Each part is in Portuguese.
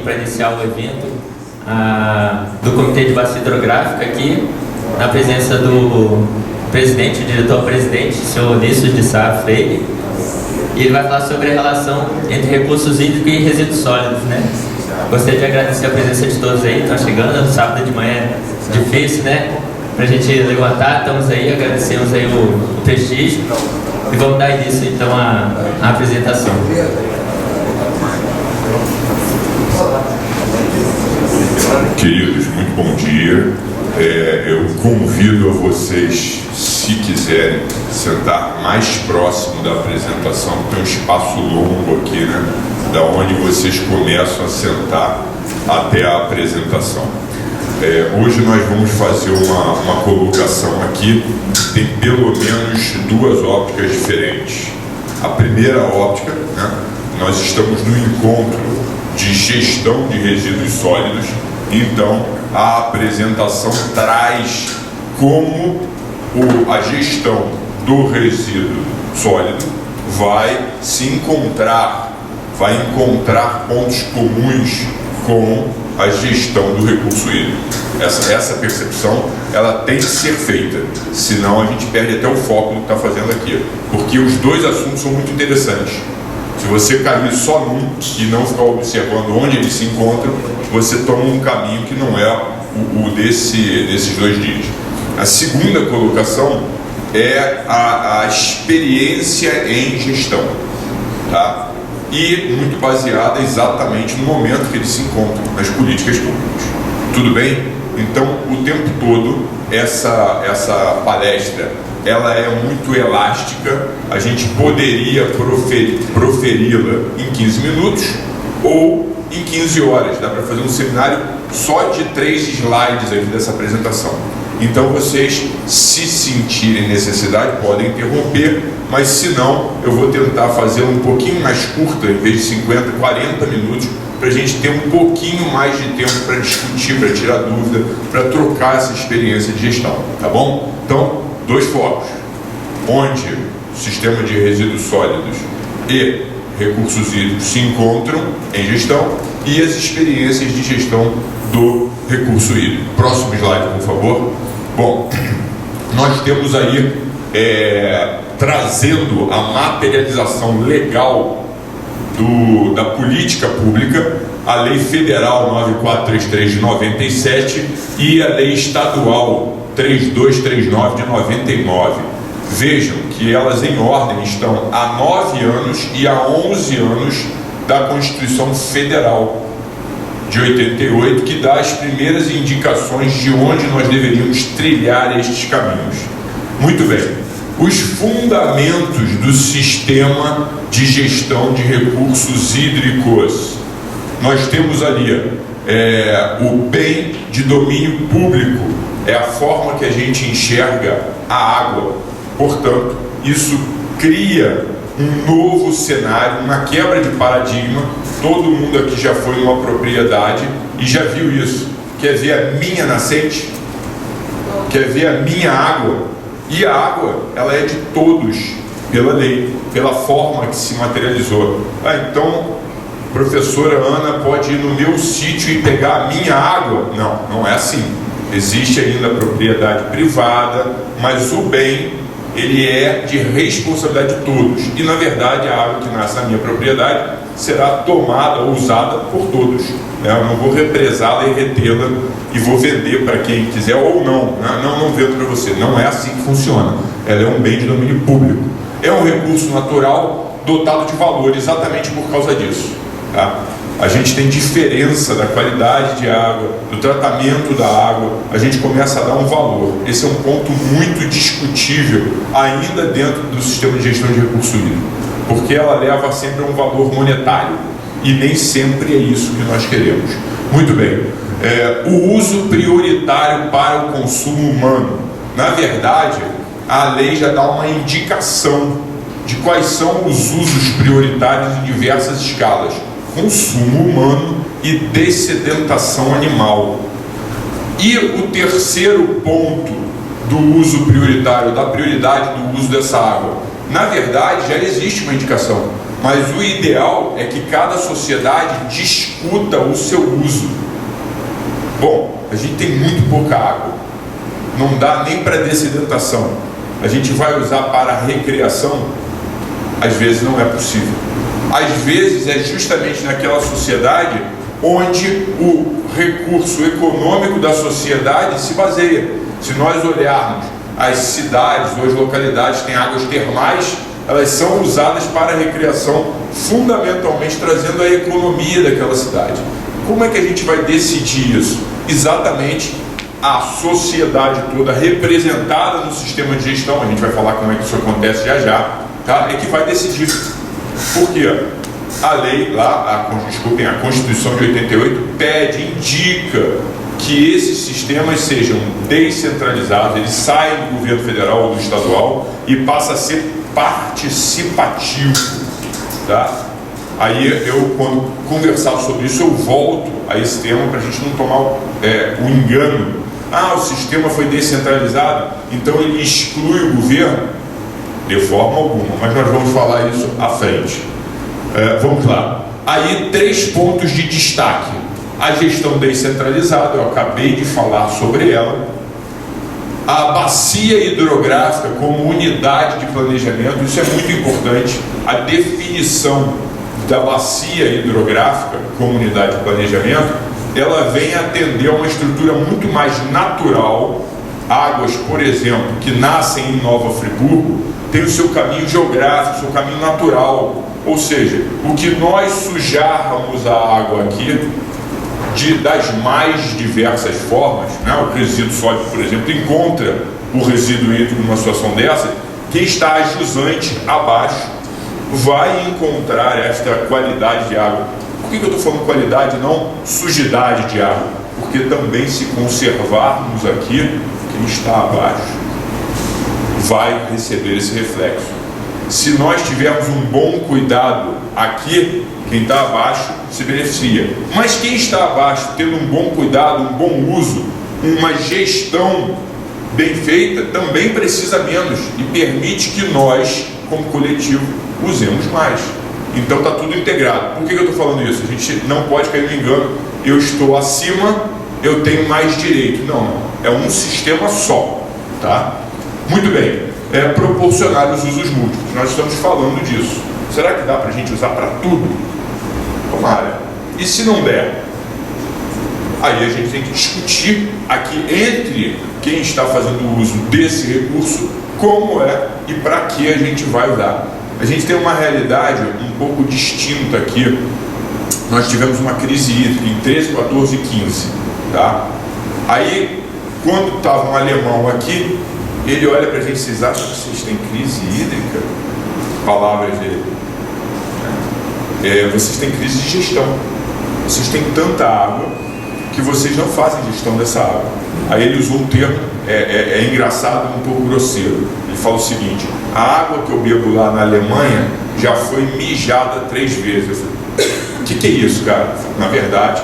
para iniciar o evento do Comitê de Bacia Hidrográfica aqui, na presença do presidente, diretor-presidente, senhor Ulisses de Sá Freire, e ele vai falar sobre a relação entre recursos hídricos e resíduos sólidos, né? Gostaria de agradecer a presença de todos aí, estão chegando, sábado de manhã é difícil, né? Pra gente levantar, estamos aí, agradecemos aí o prestígio e vamos dar início então à apresentação. Queridos, muito bom dia. Eu convido a vocês, se quiserem, sentar mais próximo da apresentação. Tem um espaço longo aqui, né? Da onde vocês começam a sentar até a apresentação. Hoje nós vamos fazer uma colocação aqui. Tem pelo menos duas ópticas diferentes. A primeira óptica, né? Nós estamos no encontro de gestão de resíduos sólidos. Então, a apresentação traz como a gestão do resíduo sólido vai encontrar pontos comuns com a gestão do recurso hídrico. Essa percepção, ela tem que ser feita, senão a gente perde até o foco do que está fazendo aqui, porque os dois assuntos são muito interessantes. Se você cair só num e não ficar observando onde eles se encontram, você toma um caminho que não é o desses 2 dias. A segunda colocação é a experiência em gestão, tá? E muito baseada exatamente no momento que eles se encontram, nas políticas públicas. Tudo bem? Então, o tempo todo, essa palestra, ela é muito elástica. A gente poderia proferi-la em 15 minutos ou em 15 horas. Dá para fazer um seminário só de 3 slides aqui dessa apresentação. Então vocês, se sentirem necessidade, podem interromper, mas se não, eu vou tentar fazer um pouquinho mais curta, em vez de 50, 40 minutos, para a gente ter um pouquinho mais de tempo para discutir, para tirar dúvida, para trocar essa experiência de gestão, tá bom? Então, 2 focos, onde o sistema de resíduos sólidos e recursos hídricos se encontram em gestão e as experiências de gestão do recurso hídrico. Próximo slide, por favor. Bom, nós temos aí, trazendo a materialização legal da política pública, a Lei Federal 9433 de 97 e a Lei Estadual 3239 de 99. Vejam que elas em ordem estão há 9 anos e há 11 anos da Constituição Federal de 88, que dá as primeiras indicações de onde nós deveríamos trilhar estes caminhos. Muito bem, os fundamentos do sistema de gestão de recursos hídricos. Nós temos ali o bem de domínio público, é a forma que a gente enxerga a água. Portanto, isso cria um novo cenário, uma quebra de paradigma. Todo mundo aqui já foi numa propriedade e já viu isso. Quer ver a minha nascente? Quer ver a minha água? E a água, ela é de todos, pela lei, pela forma que se materializou. Então, professora Ana pode ir no meu sítio e pegar a minha água? Não, não é assim. Existe ainda a propriedade privada, mas o bem, ele é de responsabilidade de todos. E, na verdade, a água que nasce na minha propriedade será tomada ou usada por todos. Eu não vou represá-la e retê-la e vou vender para quem quiser ou não. Não vendo para você. Não é assim que funciona. Ela é um bem de domínio público. É um recurso natural dotado de valor exatamente por causa disso. Tá? A gente tem diferença da qualidade de água, do tratamento da água, a gente começa a dar um valor. Esse é um ponto muito discutível ainda dentro do sistema de gestão de recurso hídrico, porque ela leva sempre a um valor monetário e nem sempre é isso que nós queremos. Muito bem, o uso prioritário para o consumo humano. Na verdade, a lei já dá uma indicação de quais são os usos prioritários em diversas escalas: consumo humano e dessedentação animal. E o terceiro ponto do uso prioritário, da prioridade do uso dessa água, na verdade já existe uma indicação. mas o ideal é que cada sociedade discuta o seu uso. Bom, a gente tem muito pouca água, não dá nem para dessedentação. A gente vai usar para recreação? Às vezes não é possível. Às vezes é justamente naquela sociedade onde o recurso econômico da sociedade se baseia. Se nós olharmos as cidades ou as localidades que têm águas termais, elas são usadas para recreação, fundamentalmente trazendo a economia daquela cidade. Como é que a gente vai decidir isso? Exatamente a sociedade toda representada no sistema de gestão, a gente vai falar como é que isso acontece já já, tá? É que vai decidir. Por quê? A lei lá, a Constituição de 88 indica que esses sistemas sejam descentralizados, eles saem do governo federal ou do estadual e passa a ser participativo, tá? Aí eu, quando conversar sobre isso, eu volto a esse tema para a gente não tomar o engano. O sistema foi descentralizado, então ele exclui o governo? De forma alguma, mas nós vamos falar isso à frente. Vamos lá. Aí 3 pontos de destaque. A gestão descentralizada, eu acabei de falar sobre ela. A bacia hidrográfica como unidade de planejamento, isso é muito importante. A definição da bacia hidrográfica como unidade de planejamento, ela vem atender a uma estrutura muito mais natural. Águas, por exemplo, que nascem em Nova Friburgo, tem o seu caminho geográfico, o seu caminho natural. Ou seja, o que nós sujarmos a água aqui, das mais diversas formas, né? O resíduo sólido, por exemplo, encontra o resíduo hídrico numa situação dessa, quem está jusante abaixo vai encontrar esta qualidade de água. Por que eu estou falando qualidade, não sujidade de água? Porque também, se conservarmos aqui, quem está abaixo vai receber esse reflexo. Se nós tivermos um bom cuidado aqui, quem está abaixo se beneficia. Mas quem está abaixo, tendo um bom cuidado, um bom uso, uma gestão bem feita, também precisa menos e permite que nós, como coletivo, usemos mais. Então está tudo integrado. Por que eu estou falando isso? A gente não pode cair no engano. Eu estou acima, eu tenho mais direito. Não, é um sistema só, tá? Muito bem. Proporcionar os usos múltiplos. Nós estamos falando disso. Será que dá para a gente usar para tudo? Tomara. E se não der? Aí a gente tem que discutir aqui entre quem está fazendo uso desse recurso, como é e para que a gente vai usar. A gente tem uma realidade um pouco distinta aqui. Nós tivemos uma crise hídrica em 13, 14 e 15. Tá? Aí, quando estava um alemão aqui, ele olha para a gente: vocês acham que vocês têm crise hídrica? Palavras dele. Vocês têm crise de gestão. Vocês têm tanta água que vocês não fazem gestão dessa água. Aí ele usou um termo, engraçado, um pouco grosseiro. Ele fala o seguinte: a água que eu bebo lá na Alemanha já foi mijada 3 vezes. Eu falei: o que é isso, cara? Na verdade,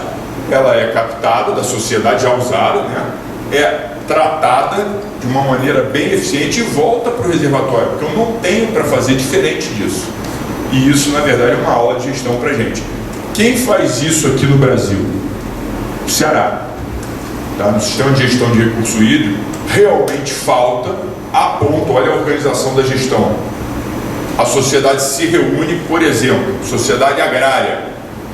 ela é captada da sociedade já usada, né? É tratada de uma maneira bem eficiente e volta para o reservatório, porque eu não tenho para fazer diferente disso. E isso, na verdade, é uma aula de gestão para a gente. Quem faz isso aqui no Brasil? O Ceará. Tá? No sistema de gestão de recurso hídrico, realmente falta a ponto, olha a organização da gestão. A sociedade se reúne, por exemplo, sociedade agrária.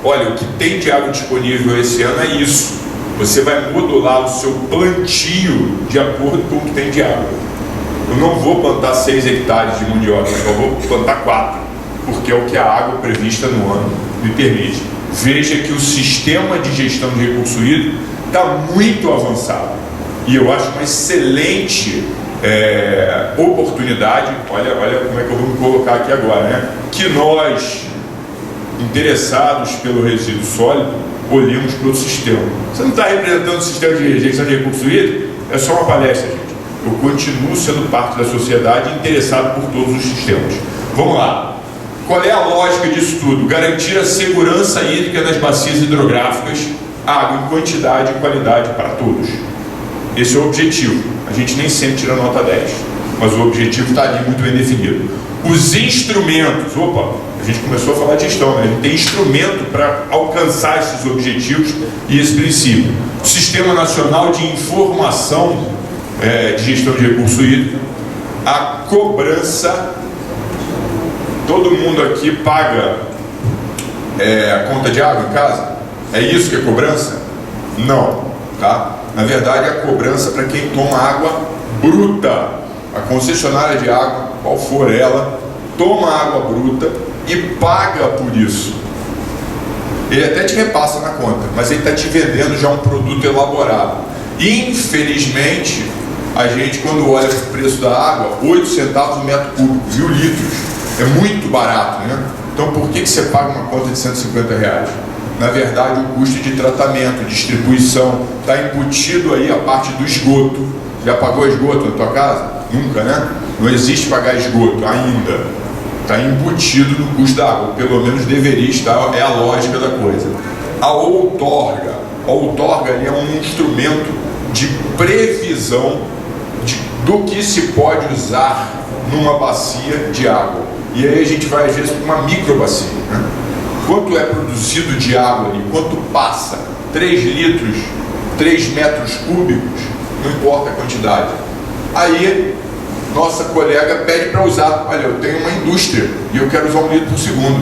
Olha, o que tem de água disponível esse ano é isso. Você vai modular o seu plantio de acordo com o que tem de água. Eu não vou plantar 6 hectares de mandioca, eu só vou plantar 4, porque é o que a água prevista no ano me permite. Veja que o sistema de gestão de recurso hídrico está muito avançado. E eu acho uma excelente oportunidade, olha como é que eu vou me colocar aqui agora, né? Que nós, interessados pelo resíduo sólido, olhamos para o sistema. Você não está representando o sistema de gestão de recurso hídrico? É só uma palestra, gente. Eu continuo sendo parte da sociedade, interessado por todos os sistemas. Vamos lá. Qual é a lógica disso tudo? Garantir a segurança hídrica das bacias hidrográficas, água em quantidade e qualidade para todos. Esse é o objetivo. A gente nem sempre tira nota 10, mas o objetivo está ali muito bem definido. os instrumentos. Opa, a gente começou a falar de gestão, né? A gente tem instrumento para alcançar esses objetivos e esse princípio. O Sistema Nacional de Informação de Gestão de Recurso Hídrico, a cobrança. Todo mundo aqui paga a conta de água em casa? É isso que é cobrança? Não, tá? Na verdade, é a cobrança para quem toma água bruta. A concessionária de água, qual for ela, toma água bruta e paga por isso. Ele até te repassa na conta, mas ele está te vendendo já um produto elaborado. Infelizmente, a gente, quando olha para o preço da água, 8 centavos o metro cúbico, 1.000 litros, é muito barato, né? Então, por que você paga uma conta de R$150? Na verdade, o custo de tratamento, distribuição, está embutido aí a parte do esgoto. Já pagou esgoto na tua casa? Nunca, né? Não existe pagar esgoto ainda. Está embutido no custo da água, pelo menos deveria estar, é a lógica da coisa. A outorga ali é um instrumento de previsão do que se pode usar numa bacia de água. E aí a gente vai, às vezes, para uma microbacia, né? Quanto é produzido de água ali, quanto passa, 3 litros, 3 metros cúbicos, não importa a quantidade. Aí, nossa colega pede para usar, olha, eu tenho uma indústria e eu quero usar 1 litro por segundo.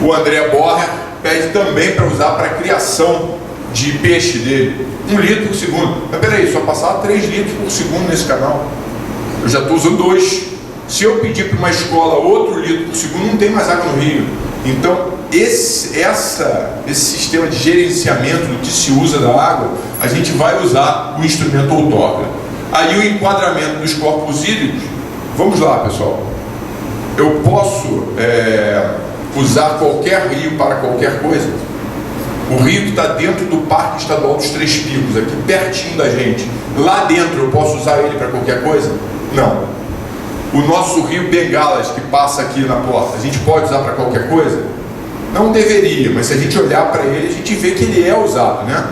O André Borger pede também para usar para a criação de peixe dele, 1 litro por segundo. Mas peraí, só passar 3 litros por segundo nesse canal. Eu já estou usando 2. Se eu pedir para uma escola outro litro por segundo, não tem mais água no rio. Então, esse sistema de gerenciamento do que se usa da água, a gente vai usar o instrumento outorga. Aí o enquadramento dos corpos hídricos, vamos lá, pessoal. Eu posso usar qualquer rio para qualquer coisa? O rio que está dentro do Parque Estadual dos Três Picos, aqui pertinho da gente, lá dentro eu posso usar ele para qualquer coisa? Não. O nosso rio Bengalas, que passa aqui na porta, a gente pode usar para qualquer coisa? Não deveria, mas se a gente olhar para ele, a gente vê que ele é usado, né?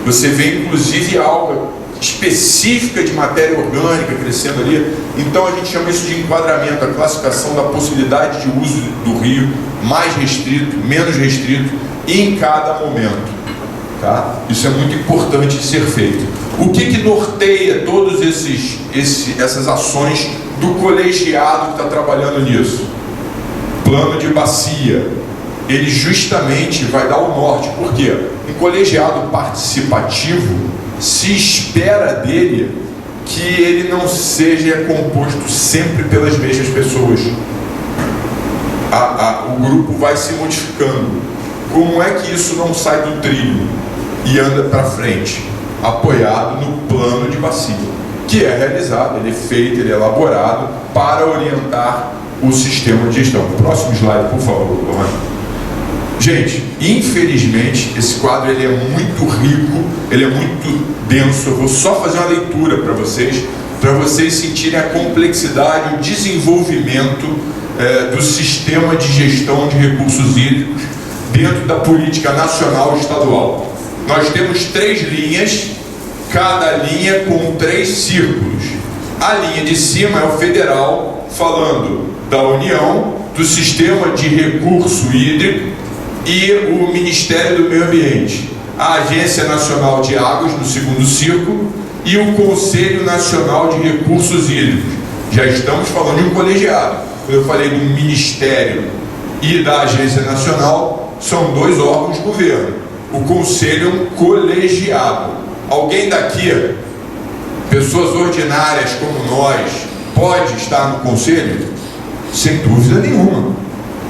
Você vê inclusive alga específica de matéria orgânica crescendo ali. Então a gente chama isso de enquadramento, a classificação da possibilidade de uso do rio, mais restrito, menos restrito, em cada momento, tá? Isso é muito importante de ser feito. O que norteia todas essas ações do colegiado que está trabalhando nisso? Plano de bacia. Ele justamente vai dar o norte. Por quê? Um colegiado participativo, se espera dele que ele não seja composto sempre pelas mesmas pessoas. O grupo vai se modificando. Como é que isso não sai do trilho e anda para frente? Apoiado no plano de bacia, que é realizado, ele é feito, ele é elaborado para orientar o sistema de gestão. Próximo slide, por favor, Luana. Gente, infelizmente, esse quadro ele é muito rico, ele é muito denso. Eu vou só fazer uma leitura para vocês sentirem a complexidade, o desenvolvimento do sistema de gestão de recursos hídricos dentro da política nacional e estadual. Nós temos 3 linhas, cada linha com 3 círculos. A linha de cima é o federal, falando da União, do sistema de recurso hídrico e o Ministério do Meio Ambiente. A Agência Nacional de Águas, no segundo círculo, e o Conselho Nacional de Recursos Hídricos. Já estamos falando de um colegiado. Quando eu falei do Ministério e da Agência Nacional, são 2 órgãos de governo. O Conselho é um colegiado. Alguém daqui, pessoas ordinárias como nós, pode estar no Conselho? Sem dúvida nenhuma.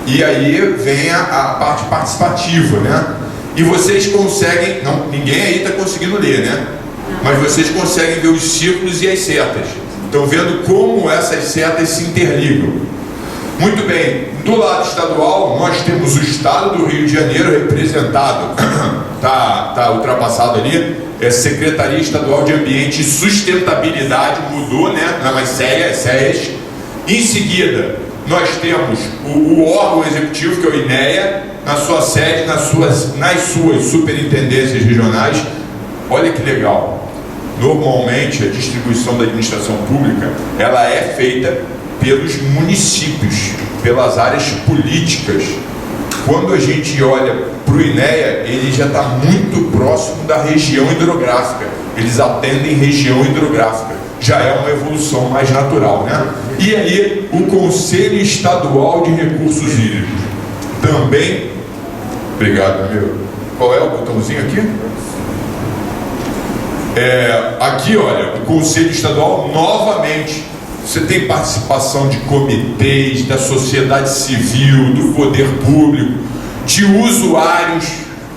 E aí vem a parte participativa, né? E vocês conseguem, não, ninguém aí está conseguindo ler, né? Mas vocês conseguem ver os círculos e as setas. Estão vendo como essas setas se interligam. Muito bem, do lado estadual, nós temos o estado do Rio de Janeiro representado, está ultrapassado ali, é Secretaria Estadual de Ambiente e Sustentabilidade, mudou, né? Não, mas SEAS. Em seguida, nós temos o órgão executivo, que é o INEA, na sua sede, nas suas superintendências regionais. Olha que legal. Normalmente, a distribuição da administração pública, ela é feita pelos municípios, pelas áreas políticas. Quando a gente olha para o INEA, ele já está muito próximo da região hidrográfica. Eles atendem região hidrográfica. Já é uma evolução mais natural, né? E aí, o Conselho Estadual de Recursos Hídricos. Também, obrigado, amigo. Qual é o botãozinho aqui? Aqui, olha, o Conselho Estadual, novamente, você tem participação de comitês, da sociedade civil, do poder público, de usuários.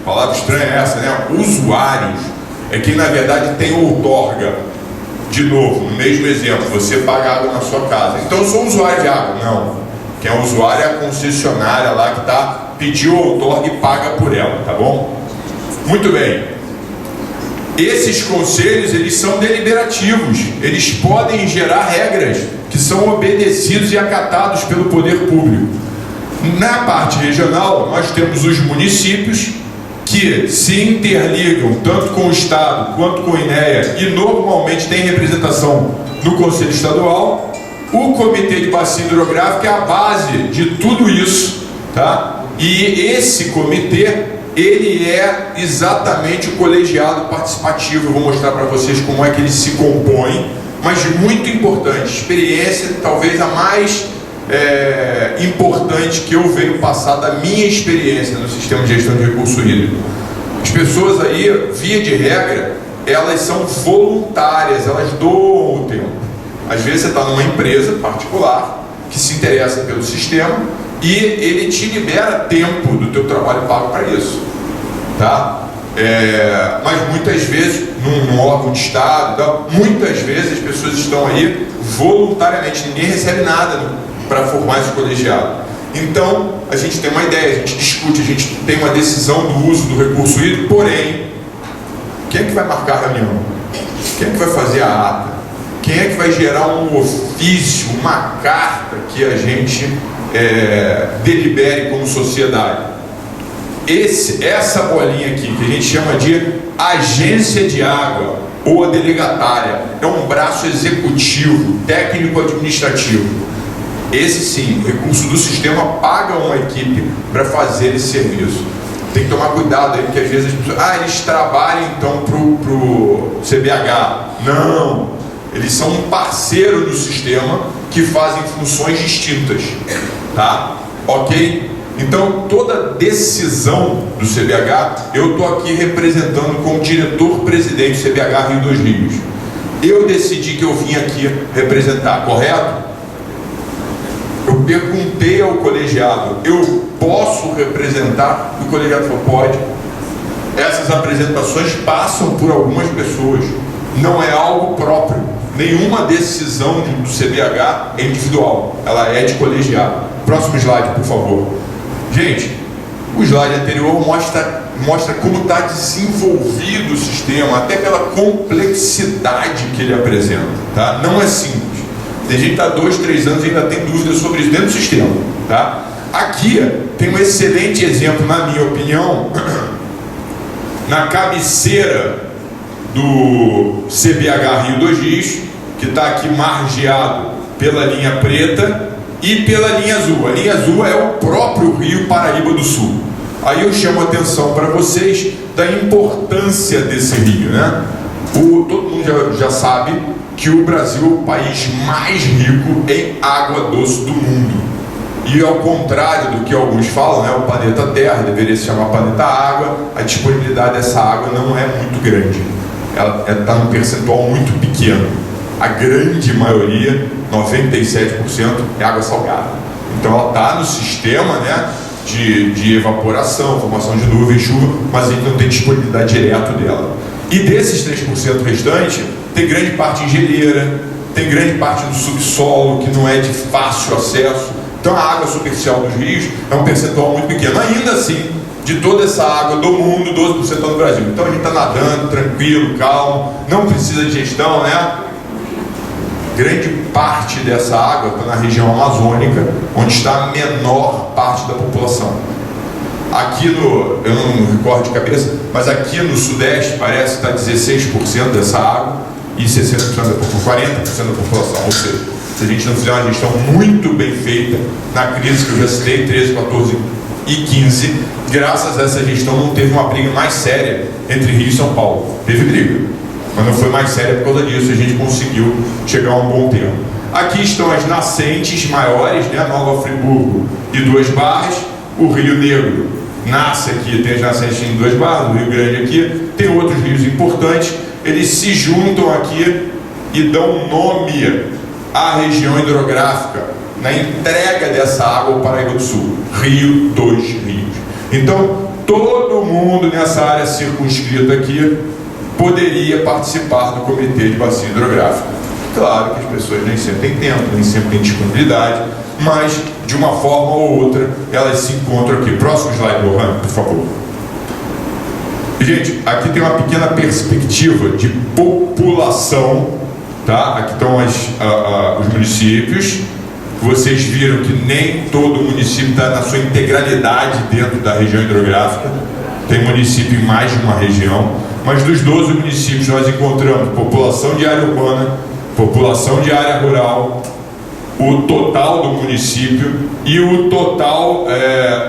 Palavra estranha é essa, né? Usuários é quem, na verdade, tem outorga. De novo, no mesmo exemplo, você paga água na sua casa. Então, eu sou usuário de água. Não. Quem é usuário é a concessionária lá que pediu outorga e paga por ela, tá bom? Muito bem. Esses conselhos, eles são deliberativos. Eles podem gerar regras que são obedecidos e acatados pelo poder público. Na parte regional, nós temos os municípios que se interligam tanto com o Estado quanto com o INEA e normalmente tem representação no Conselho Estadual. O Comitê de Bacia Hidrográfica é a base de tudo isso, tá? E esse comitê, ele é exatamente o colegiado participativo. Eu vou mostrar para vocês como é que ele se compõe, mas muito importante, experiência talvez a mais importante que eu venho passar da minha experiência no sistema de gestão de recurso hídrico. As pessoas aí, via de regra, elas são voluntárias, elas doam o tempo. Às vezes você está numa empresa particular que se interessa pelo sistema e ele te libera tempo do teu trabalho pago para isso, tá? Mas muitas vezes, num órgão de Estado, muitas vezes as pessoas estão aí voluntariamente, ninguém recebe nada para formar esse colegiado. Então, a gente tem uma ideia, a gente discute, a gente tem uma decisão do uso do recurso hídrico, porém, quem é que vai marcar a reunião? Quem é que vai fazer a ata? Quem é que vai gerar um ofício, uma carta que a gente delibere como sociedade? Essa bolinha aqui, que a gente chama de agência de água ou a delegatária, é um braço executivo, técnico-administrativo. Esse sim, o recurso do sistema paga uma equipe para fazer esse serviço. Tem que tomar cuidado aí, porque às vezes as pessoas, eles trabalham então pro CBH. Não, eles são um parceiro do sistema que fazem funções distintas, tá? Ok? Então, toda decisão do CBH, eu estou aqui representando como diretor-presidente do CBH Rio dos Rios. Eu decidi que eu vim aqui representar, correto? Eu perguntei ao colegiado, eu posso representar? E o colegiado falou, pode. Essas apresentações passam por algumas pessoas, não é algo próprio. Nenhuma decisão do CBH é individual, ela é de colegiado. Próximo slide, por favor. Gente, o slide anterior mostra como está desenvolvido o sistema, até pela complexidade que ele apresenta, tá? Não é simples. Tem gente que está 2, 3 anos e ainda tem dúvidas sobre isso dentro do sistema, tá? Aqui tem um excelente exemplo, na minha opinião, na cabeceira do CBH Rio dos Rios, que está aqui margeado pela linha preta e pela linha azul. A linha azul é o próprio Rio Paraíba do Sul. Aí eu chamo a atenção para vocês da importância desse rio, né? Todo mundo já sabe que o Brasil é o país mais rico em água doce do mundo. E ao contrário do que alguns falam, né, o planeta Terra deveria se chamar planeta Água, a disponibilidade dessa água não é muito grande. Ela está num percentual muito pequeno. A grande maioria, 97%, é água salgada. Então ela está no sistema, né, de evaporação, formação de nuvem, chuva, mas a gente não tem disponibilidade direta dela. E desses 3% restante, tem grande parte em geleira, tem grande parte do subsolo que não é de fácil acesso. Então a água superficial dos rios é um percentual muito pequeno. Ainda assim, de toda essa água do mundo, 12% está no Brasil. Então a gente está nadando, tranquilo, calmo, não precisa de gestão, né? Grande parte dessa água está na região amazônica, onde está a menor parte da população. Aqui eu não recordo de cabeça, mas aqui no Sudeste parece que está 16% dessa água, e 60% da população, 40% da população. Ou seja, se a gente não fizer uma gestão muito bem feita, na crise que eu já citei, 13, 14 e 15, graças a essa gestão não teve uma briga mais séria entre Rio e São Paulo. Teve briga, mas não foi mais séria por causa disso, a gente conseguiu chegar a um bom termo. Aqui estão as nascentes maiores, né? Nova Friburgo e Duas Barras. O Rio Negro nasce aqui, tem as nascentes em Duas Barras, o Rio Grande aqui, tem outros rios importantes, eles se juntam aqui e dão nome à região hidrográfica na entrega dessa água ao Paraíba do Sul, Rio dos Rios. Então, todo mundo nessa área circunscrita aqui poderia participar do Comitê de Bacia Hidrográfica. Claro que as pessoas nem sempre têm tempo, nem sempre têm disponibilidade, mas de uma forma ou outra elas se encontram aqui. Próximo slide, Lohan, por favor. Gente, aqui tem uma pequena perspectiva de população, tá? Aqui estão os municípios. Vocês viram que nem todo município está na sua integralidade dentro da região hidrográfica. Tem município em mais de uma região, mas dos 12 municípios nós encontramos população de área urbana, população de área rural, o total do município e o total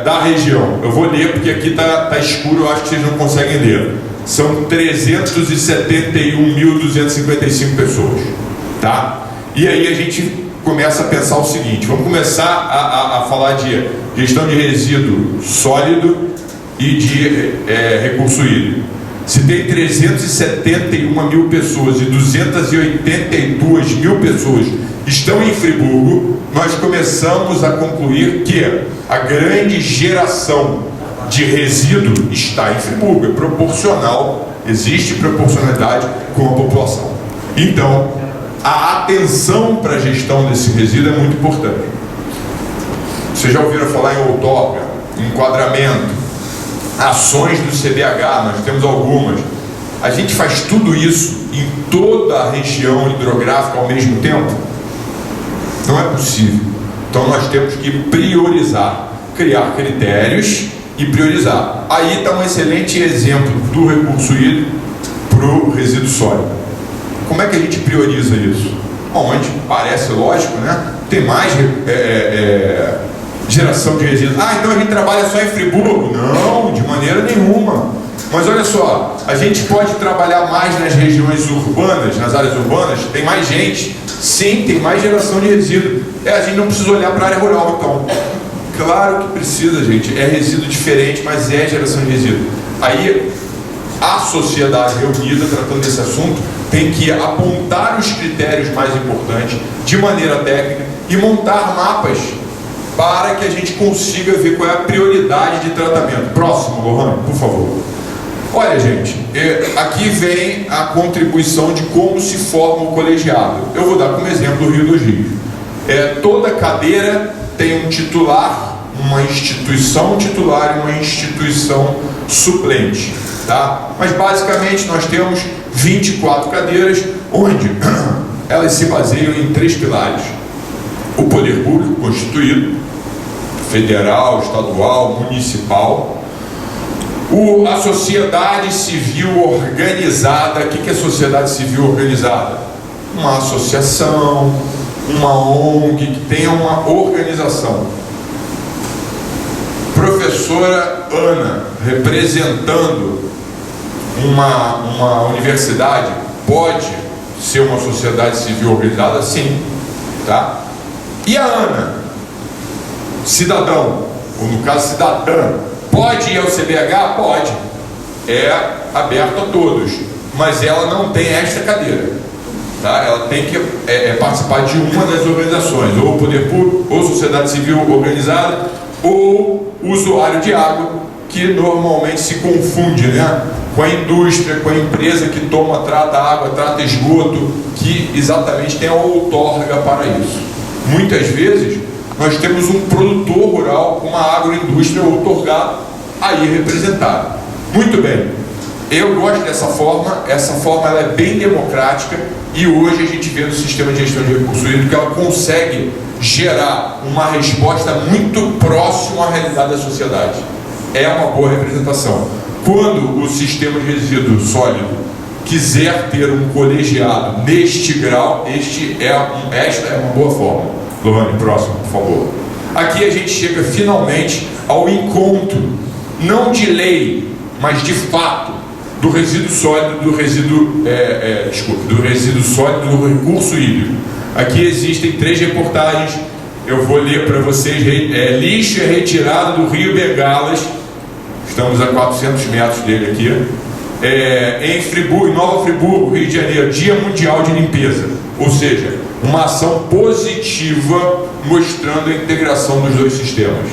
da região. Eu vou ler porque aqui está escuro, eu acho que vocês não conseguem ler. São 371.255 pessoas, tá? E aí a gente começa a pensar o seguinte: vamos começar a falar de gestão de resíduo sólido e de recurso hídrico. Se tem 371 mil pessoas e 282 mil pessoas estão em Friburgo, nós começamos a concluir que a grande geração de resíduo está em Friburgo, é proporcional, existe proporcionalidade com a população. Então, a atenção para a gestão desse resíduo é muito importante. Vocês já ouviram falar em outorga, enquadramento, ações do CBH, nós temos algumas. A gente faz tudo isso em toda a região hidrográfica ao mesmo tempo? Não é possível. Então nós temos que priorizar, criar critérios e priorizar. Aí está um excelente exemplo do recurso hídrico para o resíduo sólido. Como é que a gente prioriza isso? Onde parece lógico, né? Tem mais geração de resíduos. Então a gente trabalha só em Friburgo? Não, de maneira nenhuma. Mas olha só, a gente pode trabalhar mais nas regiões urbanas, nas áreas urbanas, tem mais gente. Sim, tem mais geração de resíduo. A gente não precisa olhar para a área rural, então. Claro que precisa, gente. É resíduo diferente, mas é geração de resíduo. Aí, a sociedade reunida, tratando desse assunto, tem que apontar os critérios mais importantes, de maneira técnica, e montar mapas para que a gente consiga ver qual é a prioridade de tratamento. Próximo, Lohan, por favor. Olha, gente, aqui vem a contribuição de como se forma o colegiado. Eu vou dar como exemplo o Rio dos Rios. Toda cadeira tem um titular, uma instituição titular e uma instituição suplente, tá? Mas basicamente nós temos 24 cadeiras, onde elas se baseiam em 3 pilares: o poder público constituído, federal, estadual, municipal, a sociedade civil organizada. O que é sociedade civil organizada? Uma associação, uma ONG que tenha uma organização. Professora Ana, representando uma universidade, pode ser uma sociedade civil organizada? Sim, tá? E a Ana, cidadão, ou no caso cidadã, pode ir ao CBH? Pode. É aberto a todos, mas ela não tem esta cadeira, tá? Ela tem que participar de uma das organizações, ou poder público, ou sociedade civil organizada, ou usuário de água, que normalmente se confunde, né, com a indústria, com a empresa que trata água, trata esgoto, que exatamente tem a outorga para isso. Muitas vezes nós temos um produtor rural com uma agroindústria outorgada aí representada. Muito bem, eu gosto dessa forma. Essa forma ela é bem democrática, e hoje a gente vê no sistema de gestão de recursos hídricos que ela consegue gerar uma resposta muito próxima à realidade da sociedade. É uma boa representação. Quando o sistema de resíduo sólido quiser ter um colegiado neste grau, esta é uma boa forma. Lohane, próximo, por favor. Aqui a gente chega finalmente ao encontro, não de lei, mas de fato, do resíduo sólido, do resíduo sólido do recurso hídrico. Aqui existem 3 reportagens, eu vou ler para vocês. Lixo é retirado do Rio Bengalas, estamos a 400 metros dele aqui, em Friburgo, Nova Friburgo, Rio de Janeiro, Dia Mundial de Limpeza. Ou seja, uma ação positiva mostrando a integração dos 2 sistemas.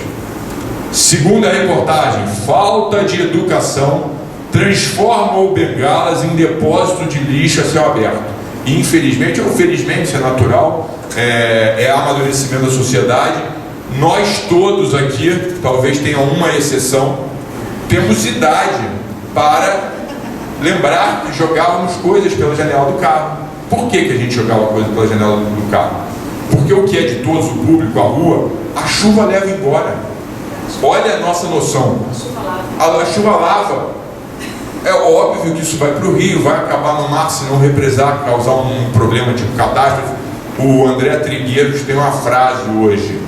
Segunda reportagem, falta de educação transforma o Bengalas em depósito de lixo a céu aberto. Infelizmente ou felizmente, isso é natural, é amadurecimento da sociedade. Nós todos aqui, talvez tenha uma exceção, temos idade para lembrar que jogávamos coisas pela janela do carro. Por que a gente jogava coisa pela janela do carro? Porque o que é de todos, o público, a rua, a chuva leva embora. Olha a nossa noção. A chuva lava. É óbvio que isso vai para o rio, vai acabar no mar se não represar, causar um problema de catástrofe. O André Trigueiros tem uma frase hoje: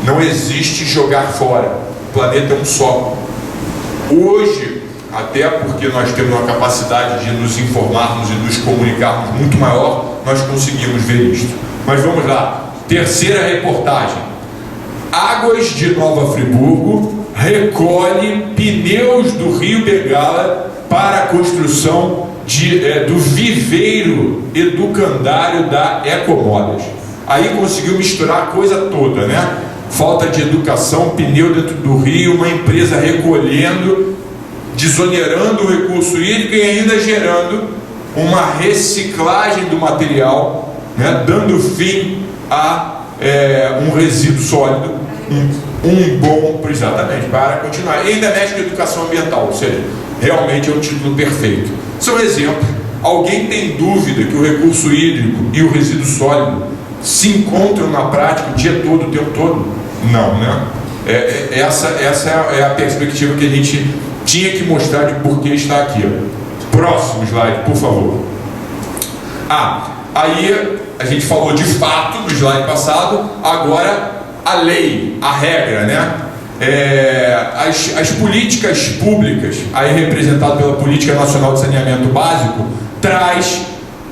não existe jogar fora, o planeta é um só. Hoje, até porque nós temos uma capacidade de nos informarmos e nos comunicarmos muito maior, nós conseguimos ver isto. Mas vamos lá, terceira reportagem. Águas de Nova Friburgo recolhe pneus do Rio Bengala para a construção do viveiro educandário da Ecomodas. Aí conseguiu misturar a coisa toda, né? Falta de educação, pneu dentro do rio, uma empresa recolhendo, desonerando o recurso hídrico e ainda gerando uma reciclagem do material, né? Dando fim a um resíduo sólido, um bom, exatamente, para continuar. E ainda mexe com educação ambiental, ou seja, realmente é um título perfeito. São exemplos. Alguém tem dúvida que o recurso hídrico e o resíduo sólido se encontram na prática o dia todo, o tempo todo? Não, né? Essa é a perspectiva que a gente tinha que mostrar de por que está aqui. Próximo slide, por favor. Aí a gente falou de fato no slide passado, agora a lei, a regra, né? As políticas públicas, aí representado pela Política Nacional de Saneamento Básico, traz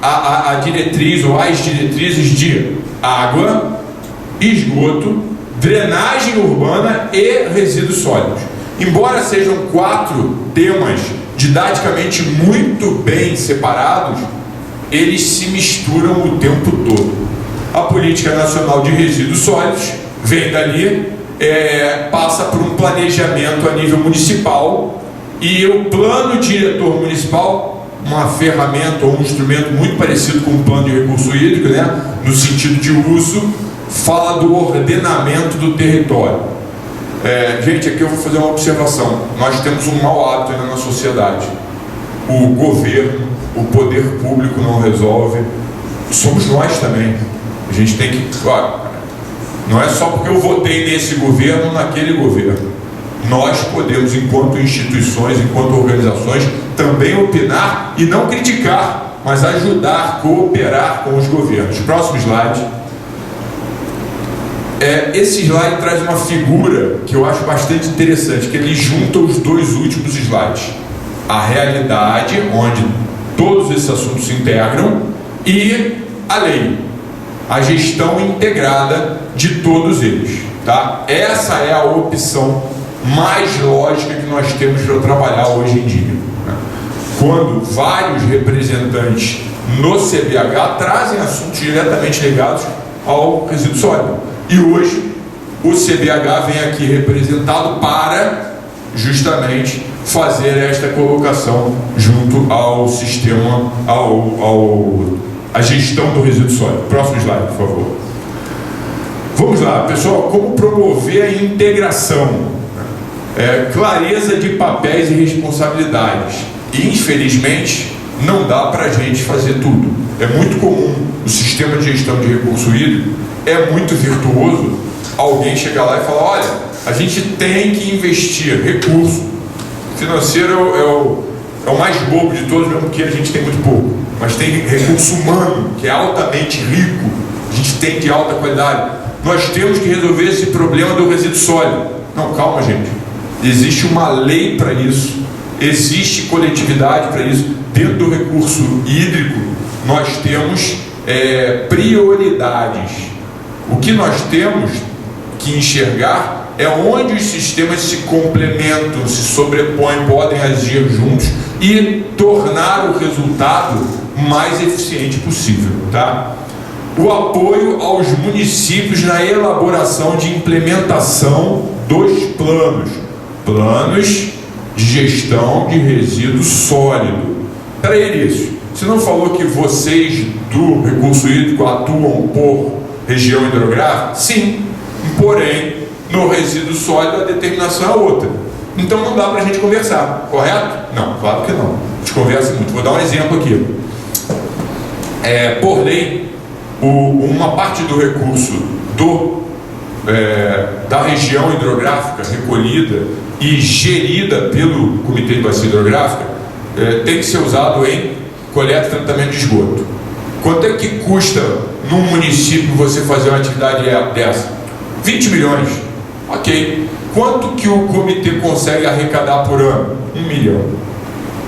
a diretriz ou as diretrizes de água, esgoto, drenagem urbana e resíduos sólidos. Embora sejam 4 temas didaticamente muito bem separados, eles se misturam o tempo todo. A Política Nacional de Resíduos Sólidos vem dali, passa por um planejamento a nível municipal, e o plano diretor municipal, uma ferramenta ou um instrumento muito parecido com o plano de recurso hídrico, né, no sentido de uso, fala do ordenamento do território. Gente, aqui eu vou fazer uma observação. Nós temos um mau hábito ainda na sociedade. O governo, o poder público não resolve, somos nós também. A gente tem que... não é só porque eu votei nesse governo ou naquele governo. Nós podemos, enquanto instituições, enquanto organizações, também opinar e não criticar, mas ajudar, cooperar com os governos. Próximo slide. Esse slide traz uma figura que eu acho bastante interessante, que ele junta os 2 últimos slides. A realidade, onde todos esses assuntos se integram, e a lei, a gestão integrada de todos eles, tá? Essa é a opção mais lógica que nós temos para trabalhar hoje em dia, né? Quando vários representantes no CBH trazem assuntos diretamente ligados ao resíduo sólido, e hoje o CBH vem aqui representado para justamente fazer esta colocação junto ao sistema, a gestão do resíduo sólido. Próximo slide, por favor. Vamos lá, pessoal, como promover a integração? Clareza de papéis e responsabilidades. Infelizmente, não dá para a gente fazer tudo. É muito comum o sistema de gestão de recurso hídrico, é muito virtuoso alguém chegar lá e falar: olha, a gente tem que investir recurso financeiro, é é o mais bobo de todos, mesmo porque a gente tem muito pouco, mas tem recurso humano, que é altamente rico, a gente tem de alta qualidade. Nós temos que resolver esse problema do resíduo sólido. Não, calma, gente. Existe uma lei para isso, existe coletividade para isso. Dentro do recurso hídrico, nós temos prioridades. O que nós temos que enxergar é onde os sistemas se complementam, se sobrepõem, podem agir juntos e tornar o resultado mais eficiente possível, tá? O apoio aos municípios na elaboração de implementação dos planos de gestão de resíduo sólido. Para isso, você não falou que vocês do recurso hídrico atuam por região hidrográfica? Sim, porém, no resíduo sólido a determinação é outra. Então não dá para a gente conversar, correto? Não, claro que não. A gente conversa muito. Vou dar um exemplo aqui. Por lei, uma parte do recurso da região hidrográfica recolhida e gerida pelo Comitê de Bacia Hidrográfica tem que ser usado em coleta e tratamento de esgoto. Quanto é que custa num município você fazer uma atividade dessa? 20 milhões. Ok. Quanto que o comitê consegue arrecadar por ano? 1 milhão.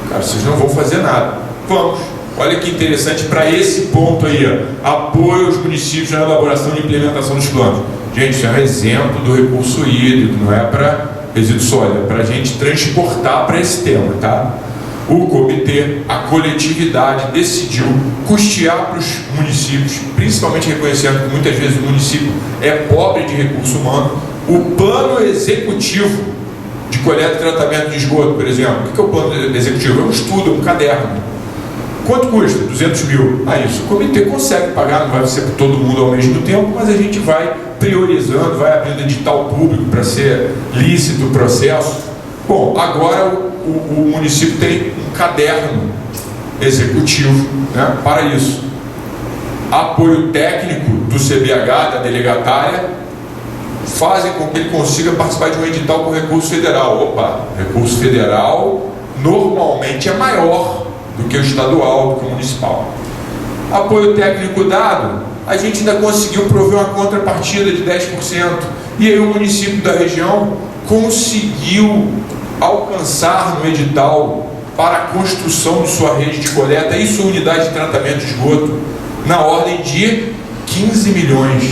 Cara, vocês não vão fazer nada. Vamos. Olha que interessante para esse ponto aí, apoio aos municípios na elaboração e implementação dos planos. Gente, isso é um exemplo do recurso hídrico, não é para resíduo sólido, é para a gente transportar para esse tema, tá? O comitê, a coletividade decidiu custear para os municípios, principalmente reconhecendo que muitas vezes o município é pobre de recurso humano, o plano executivo de coleta e tratamento de esgoto, por exemplo. O que é o plano executivo? É um estudo, é um caderno. Quanto custa? 200 mil. Isso o comitê consegue pagar, não vai ser para todo mundo ao mesmo tempo, mas a gente vai priorizando, vai abrindo edital público para ser lícito o processo. Bom, agora o município tem um caderno executivo, né, para isso. Apoio técnico do CBH, da delegatária, fazem com que ele consiga participar de um edital com recurso federal. Opa, recurso federal normalmente é maior do que o estadual, do que o municipal. Apoio técnico dado, a gente ainda conseguiu prover uma contrapartida de 10%. E aí o município da região conseguiu alcançar no edital para a construção de sua rede de coleta e sua unidade de tratamento de esgoto na ordem de 15 milhões.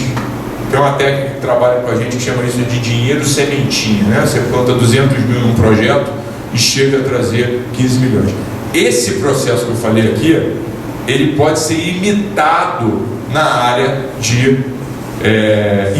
Tem uma técnica que trabalha com a gente que chama isso de dinheiro sementinha, né? Você planta 200 mil num projeto e chega a trazer 15 milhões. Esse processo que eu falei aqui, ele pode ser imitado na área de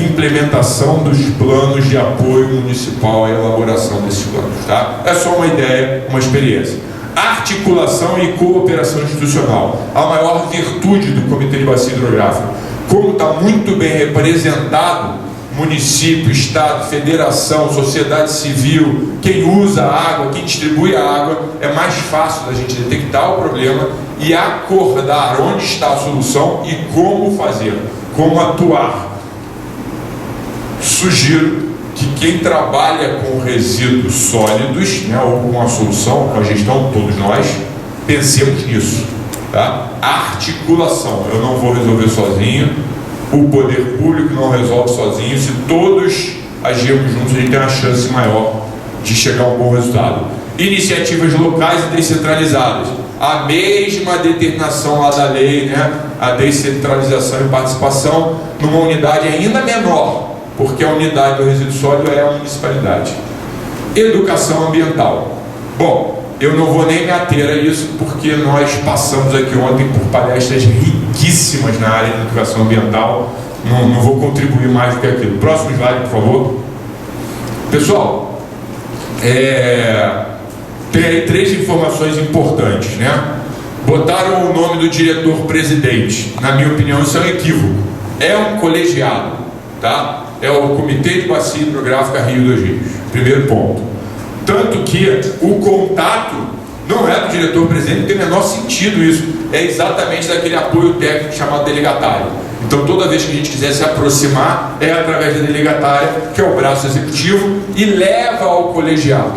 implementação dos planos de apoio municipal à elaboração desses planos, tá? É só uma ideia, uma experiência. Articulação e cooperação institucional, a maior virtude do Comitê de Bacia Hidrográfica. Como está muito bem representado, município, estado, federação, sociedade civil, quem usa a água, quem distribui a água, é mais fácil da gente detectar o problema e acordar onde está a solução e como fazer, como atuar. Sugiro que quem trabalha com resíduos sólidos, né, ou com a solução, com a gestão, todos nós, pensemos nisso, tá? Articulação, eu não vou resolver sozinho, o poder público não resolve sozinho. Se todos agirmos juntos, a gente tem uma chance maior de chegar a um bom resultado. Iniciativas locais e descentralizadas, a mesma determinação lá da lei, né? A descentralização e participação numa unidade ainda menor, porque a unidade do resíduo sólido é a municipalidade. Educação ambiental. Bom, eu não vou nem me ater a isso, porque nós passamos aqui ontem por palestras riquíssimas na área de educação ambiental. Não vou contribuir mais do que aquilo. Próximo slide, por favor. Pessoal, tem aí 3 informações importantes, né? Botaram o nome do diretor-presidente. Na minha opinião, isso é um equívoco. É um colegiado, tá? É o Comitê de Bacia Hidrográfica Rio dos Rios. Primeiro ponto. Tanto que o contato não é do diretor-presidente, não tem o menor sentido isso. É exatamente daquele apoio técnico chamado delegatário. Então, toda vez que a gente quiser se aproximar, é através da delegatária, que é o braço executivo, e leva ao colegiado.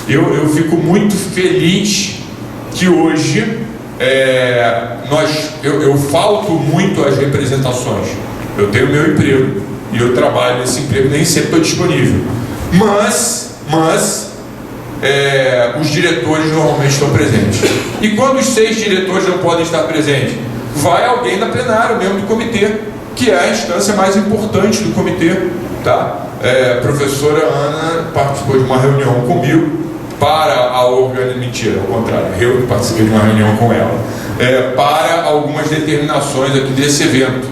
Eu fico muito feliz que hoje eu falto muito às representações. Eu tenho meu emprego e eu trabalho nesse emprego, nem sempre estou disponível. Mas os diretores normalmente estão presentes. E quando os 6 diretores não podem estar presentes, vai alguém da plenária, membro do comitê, que é a instância mais importante do comitê, tá? A professora Ana participou de uma reunião comigo para a organização, mentira, ao contrário, eu participei de uma reunião com ela, para algumas determinações aqui desse evento.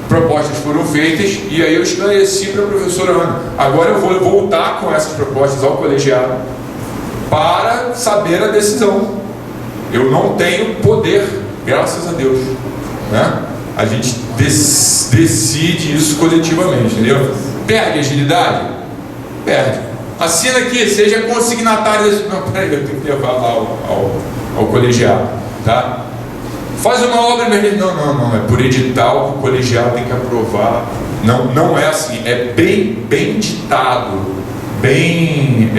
Propostas foram feitas e aí eu esclareci para a professora Ana. Agora eu vou voltar com essas propostas ao colegiado para saber a decisão. Eu não tenho poder, graças a Deus, né? A gente decide isso coletivamente, entendeu? Perde agilidade? Perde. Assina aqui, seja consignatário desse... Não, peraí, eu tenho que levar lá ao colegiado, tá? Faz uma obra emergente. Não, é por edital que o colegiado tem que aprovar. Não é assim, é bem ditado, bem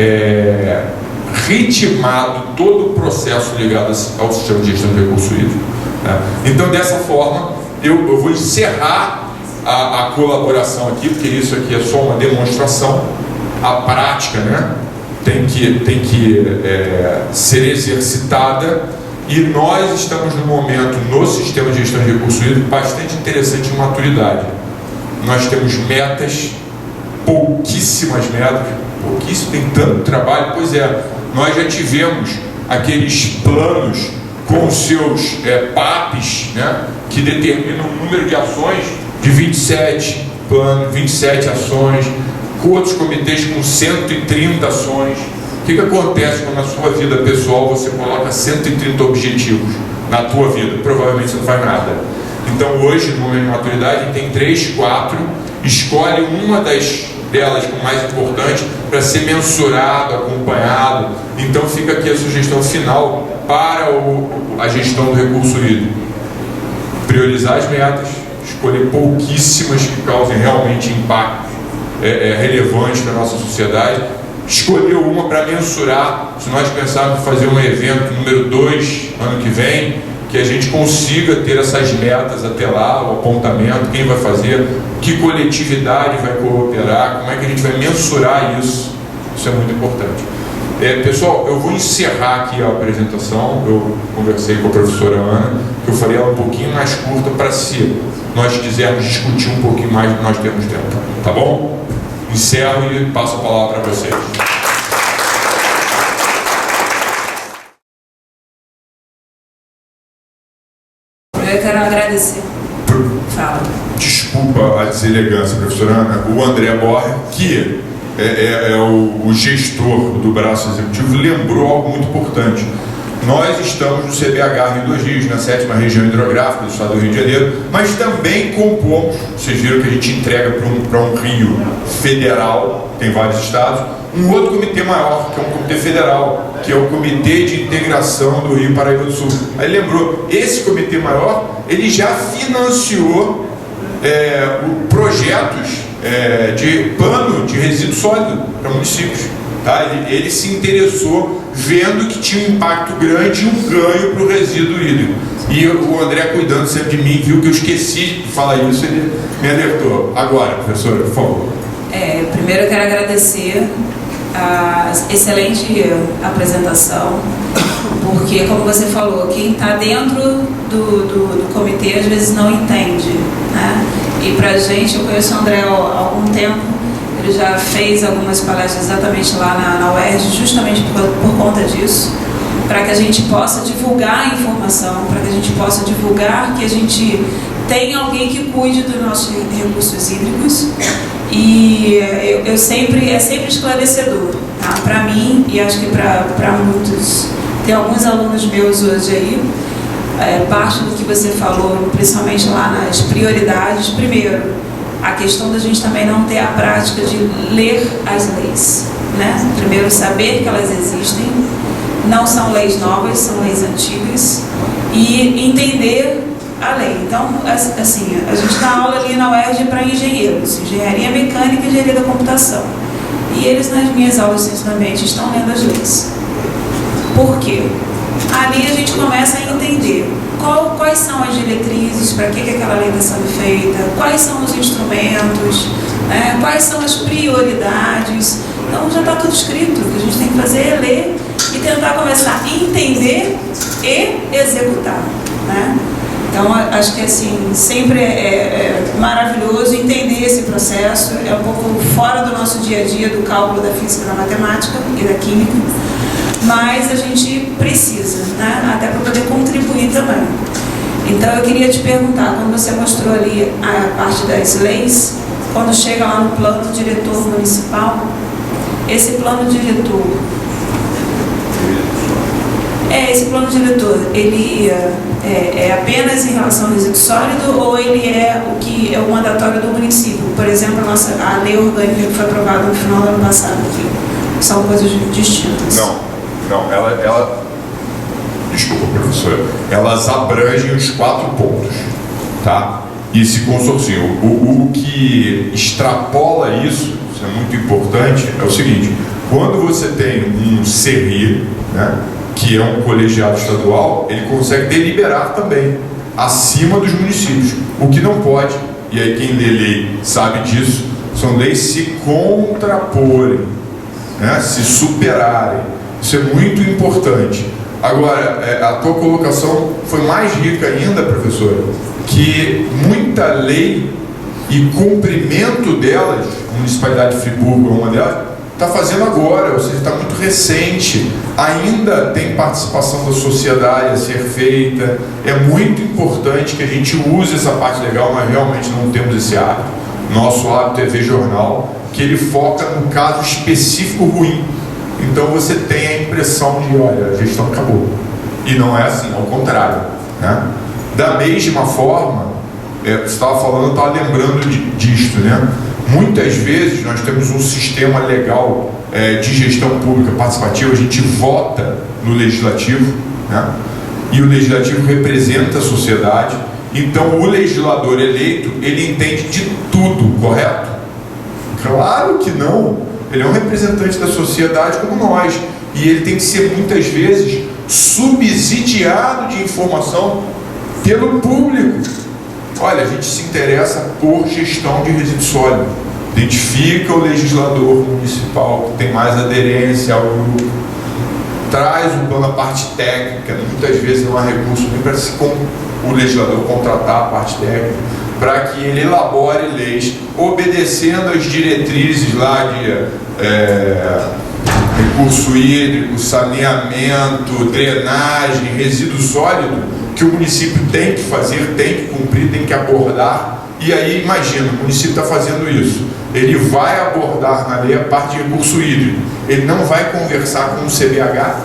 ritmado todo o processo ligado ao sistema de gestão de recurso hídrico, né? Então, dessa forma, eu vou encerrar a colaboração aqui, porque isso aqui é só uma demonstração. A prática, né, tem que ser exercitada. E nós estamos num momento no sistema de gestão de recursos hídricos bastante interessante de maturidade. Nós temos metas, pouquíssimas metas, pouquíssimo, tem tanto trabalho. Pois é, nós já tivemos aqueles planos com os seus PAPs, né, que determinam o número de ações de 27 planos, 27 ações, com outros comitês com 130 ações. O que acontece quando na sua vida pessoal você coloca 130 objetivos na tua vida? Provavelmente você não faz nada. Então hoje, no momento de maturidade, a gente tem 3, 4, escolhe uma delas como mais importante para ser mensurado, acompanhado. Então fica aqui a sugestão final para a gestão do recurso hídrico: priorizar as metas, escolher pouquíssimas que causem realmente impacto relevante para a nossa sociedade, escolher uma para mensurar. Se nós pensarmos em fazer um evento número 2 ano que vem, que a gente consiga ter essas metas até lá, o apontamento, quem vai fazer, que coletividade vai cooperar, como é que a gente vai mensurar isso. Isso é muito importante. Pessoal, eu vou encerrar aqui a apresentação. Eu conversei com a professora Ana, que eu faria ela um pouquinho mais curta para se nós quisermos discutir um pouquinho mais, nós temos tempo, tá bom? Encerro e passo a palavra para vocês. Eu quero agradecer. Fala. Desculpa a deselegância, professora Ana. O André Borja, que é o gestor do braço executivo, lembrou algo muito importante. Nós estamos no CBH Rio dos Rios, na 7ª região hidrográfica do estado do Rio de Janeiro, mas também compomos, vocês viram que a gente entrega para um rio federal, tem vários estados, um outro comitê maior, que é um comitê federal, que é o Comitê de Integração do Rio Paraíba do Sul. Aí lembrou, esse comitê maior, ele já financiou projetos de plano de resíduo sólido para municípios. Tá? Ele se interessou vendo que tinha um impacto grande e um ganho para o resíduo hídrico. E o André, cuidando sempre de mim, viu que eu esqueci de falar isso, ele me alertou. Agora, professora, por favor. Primeiro eu quero agradecer a excelente apresentação, porque, como você falou, quem está dentro do comitê às vezes não entende, né? E para a gente, eu conheço o André há algum tempo. Ele já fez algumas palestras exatamente lá na UERJ, justamente por conta disso, para que a gente possa divulgar a informação, para que a gente possa divulgar que a gente tem alguém que cuide dos nossos recursos hídricos. E é sempre esclarecedor, tá? Para mim, e acho que para muitos. Tem alguns alunos meus hoje aí, parte do que você falou, principalmente lá nas prioridades. Primeiro, a questão da gente também não ter a prática de ler as leis, né? Primeiro, saber que elas existem, não são leis novas, são leis antigas, e entender a lei. Então, assim, a gente dá aula ali na UERJ para engenheiros, engenharia mecânica e engenharia da computação. E eles, nas minhas aulas de ciência do ambiente, estão lendo as leis. Por quê? ali a gente começa a entender quais são as diretrizes, para que aquela lei está sendo feita, quais são os instrumentos, né, quais são as prioridades. Então já está tudo escrito. O que a gente tem que fazer é ler e tentar começar a entender e executar, né? Então, acho que assim, sempre é maravilhoso entender esse processo, é um pouco fora do nosso dia a dia, do cálculo da física, da matemática e da química, mas a gente precisa, né? Até para poder contribuir também. Então, eu queria te perguntar, quando você mostrou ali a parte das leis, quando chega lá no plano diretor municipal, esse plano diretor, esse plano diretor, ele é apenas em relação ao resíduo sólido ou ele é o que é o mandatório do município? Por exemplo, a lei orgânica que foi aprovada no final do ano passado aqui. São coisas distintas. Não, desculpa, professora, elas abrangem os 4 pontos, tá? E esse consórcio, o que extrapola isso é muito importante, é o seguinte: quando você tem um CERI, né, que é um colegiado estadual, ele consegue deliberar também acima dos municípios. O que não pode, e aí quem lê lei sabe disso, são leis se contraporem, né, se superarem. Isso é muito importante. Agora, a tua colocação foi mais rica ainda, professora, que muita lei e cumprimento delas, a Municipalidade de Friburgo é uma delas, está fazendo agora, ou seja, está muito recente, ainda tem participação da sociedade a ser feita. É muito importante que a gente use essa parte legal, mas realmente não temos esse hábito. Nosso hábito é ver jornal, que ele foca no caso específico ruim. Então você tem a impressão de, olha, a gestão acabou. E não é assim, ao contrário, né? Da mesma forma, você estava falando, eu estava lembrando disto, né? Muitas vezes nós temos um sistema legal de gestão pública participativa, a gente vota no legislativo, né? E o legislativo representa a sociedade, então o legislador eleito, ele entende de tudo, correto? Claro que não, ele é um representante da sociedade como nós, e ele tem que ser muitas vezes subsidiado de informação pelo público. Olha, a gente se interessa por gestão de resíduo sólido. Identifica o legislador municipal que tem mais aderência ao grupo. Traz o plano, a parte técnica. Muitas vezes não há recurso nem para o legislador contratar a parte técnica, para que ele elabore leis, obedecendo as diretrizes lá de recurso hídrico, saneamento, drenagem, resíduo sólido, que o município tem que fazer, tem que cumprir, tem que abordar. E aí, imagina, o município está fazendo isso. Ele vai abordar na lei a parte de recurso hídrico. Ele não vai conversar com o CBH,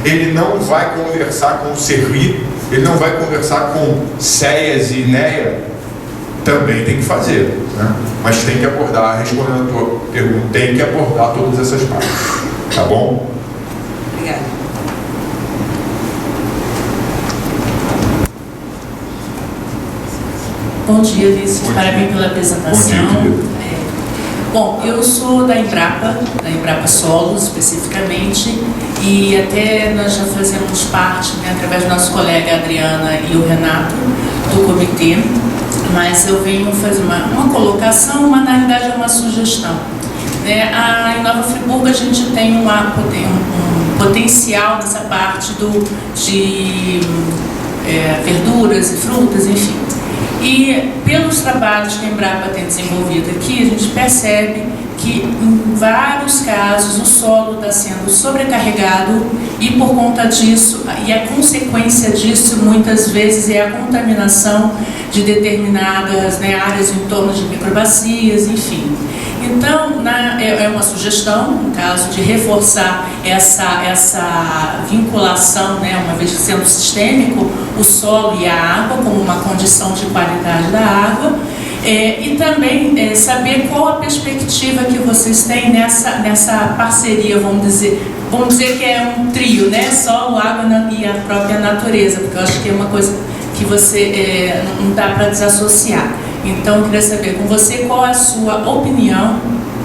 ele não vai conversar com o CERRI, ele não vai conversar com CEAS e INEA. Também tem que fazer, né? Mas tem que abordar, respondendo a tua pergunta, tem que abordar todas essas partes. Tá bom? Obrigada. Bom dia, Lício. Parabéns pela apresentação. Bom dia, bom, eu sou da Embrapa Solos, especificamente, e até nós já fazemos parte, né, através do nosso colega Adriana e o Renato, do comitê, mas eu venho fazer uma colocação, mas na realidade é uma sugestão. Em Nova Friburgo a gente tem um potencial nessa parte de verduras e frutas, enfim. E pelos trabalhos que a Embrapa tem desenvolvido aqui, a gente percebe que em vários casos o solo está sendo sobrecarregado e por conta disso, e a consequência disso muitas vezes é a contaminação de determinadas áreas em torno de microbacias, enfim. Então, é uma sugestão, no caso de reforçar essa vinculação, uma vez que sendo sistêmico, o solo e a água como uma condição de qualidade da água, e também saber qual a perspectiva que vocês têm nessa parceria, vamos dizer que é um trio, solo, água e a própria natureza, porque eu acho que é uma coisa que você não dá para desassociar. Então, eu queria saber com você qual é a sua opinião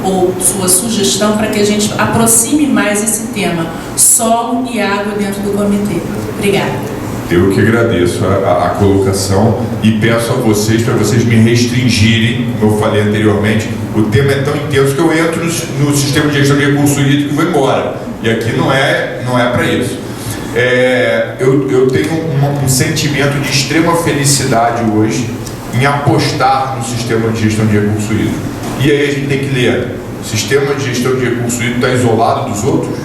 ou sua sugestão para que a gente aproxime mais esse tema, solo e água dentro do comitê. Obrigada. Eu que agradeço a colocação e peço a vocês, para vocês me restringirem, como eu falei anteriormente, o tema é tão intenso que eu entro no sistema de gestão de recurso hídrico e vou embora. E aqui não é para isso. Eu tenho um sentimento de extrema felicidade hoje em apostar no sistema de gestão de recurso hídrico. E aí a gente tem que ler, o sistema de gestão de recurso hídrico está isolado dos outros?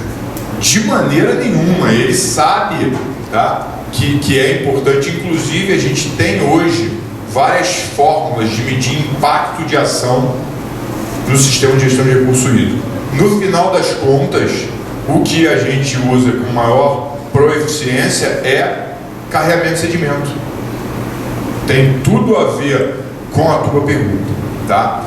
De maneira nenhuma, ele sabe, tá, que é importante. Inclusive a gente tem hoje várias fórmulas de medir impacto de ação no sistema de gestão de recurso hídrico. No final das contas, o que a gente usa com maior proeficiência é carregamento de sedimento. Tem tudo a ver com a tua pergunta, tá?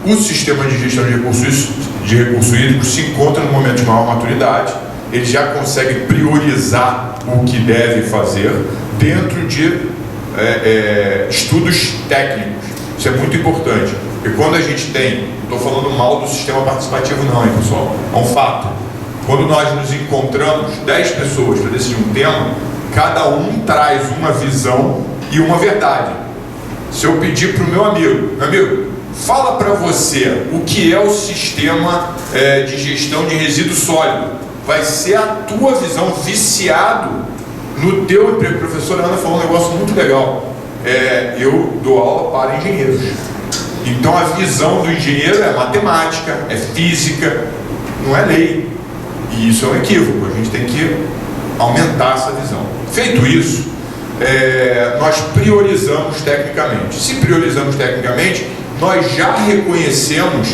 O sistema de gestão de recurso hídrico se encontra no momento de maior maturidade. Ele já consegue priorizar o que deve fazer dentro de estudos técnicos. Isso é muito importante. E quando a gente tem, não estou falando mal do sistema participativo não, hein, pessoal? É um fato. Quando nós nos encontramos 10 pessoas para decidir um tema, cada um traz uma visão e uma verdade. Se eu pedir para o meu amigo, fala para você o que é o sistema de gestão de resíduo sólido, vai ser a tua visão, viciado no teu emprego. A professora Ana falou um negócio muito legal. Eu dou aula para engenheiros. Então a visão do engenheiro é matemática, é física, não é lei. E isso é um equívoco, a gente tem que aumentar essa visão. Feito isso, nós priorizamos tecnicamente. Se priorizamos tecnicamente, nós já reconhecemos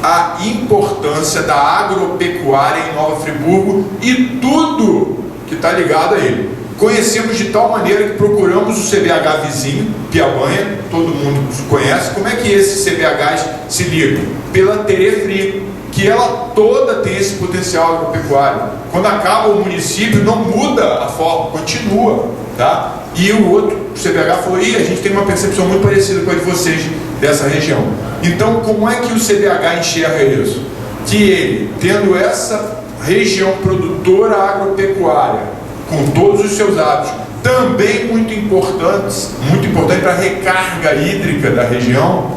a importância da agropecuária em Nova Friburgo e tudo que está ligado a ele. Conhecemos de tal maneira que procuramos o CBH vizinho, Piabanha, todo mundo conhece. Como é que esses CBHs se ligam? Pela Terefri, que ela toda tem esse potencial agropecuário. Quando acaba o município, não muda a forma, continua, tá? E o outro, o CBH falou, a gente tem uma percepção muito parecida com a de vocês dessa região. Então, como é que o CBH enxerga isso? Que ele, tendo essa região produtora agropecuária, com todos os seus hábitos, também muito importante para a recarga hídrica da região,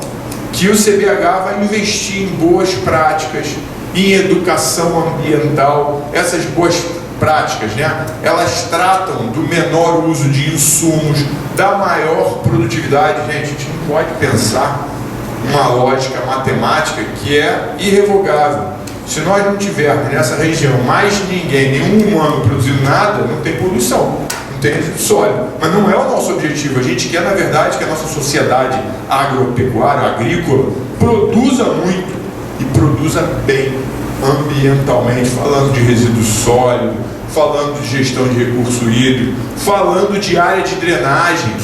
que o CBH vai investir em boas práticas, em educação ambiental. Essas boas práticas, né, elas tratam do menor uso de insumos, da maior produtividade. Gente, a gente não pode pensar uma lógica matemática que é irrevogável. Se nós não tivermos nessa região mais ninguém, nenhum humano produzindo nada, não tem poluição, não tem resíduo sólido. Mas não é o nosso objetivo. A gente quer, na verdade, que a nossa sociedade agropecuária, agrícola, produza muito e produza bem, ambientalmente, falando de resíduo sólido, falando de gestão de recurso hídrico, falando de área de drenagem.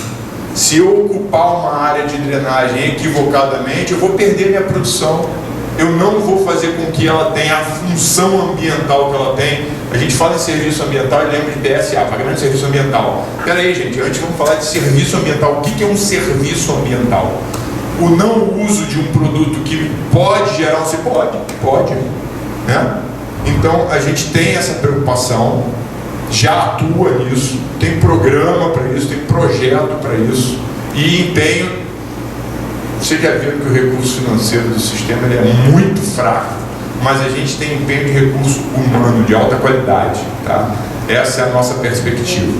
Se eu ocupar uma área de drenagem equivocadamente, eu vou perder minha produção. Eu não vou fazer com que ela tenha a função ambiental que ela tem. A gente fala em serviço ambiental e lembra de PSA, pagamento de serviço ambiental. Espera aí, gente, antes vamos falar de serviço ambiental. O que é um serviço ambiental? O não uso de um produto que pode gerar pode, né? Então a gente tem essa preocupação, já atua nisso, tem programa para isso, tem projeto para isso e empenho. Você já viu que o recurso financeiro do sistema ele é muito fraco, mas a gente tem empenho de recurso humano de alta qualidade, tá? Essa é a nossa perspectiva.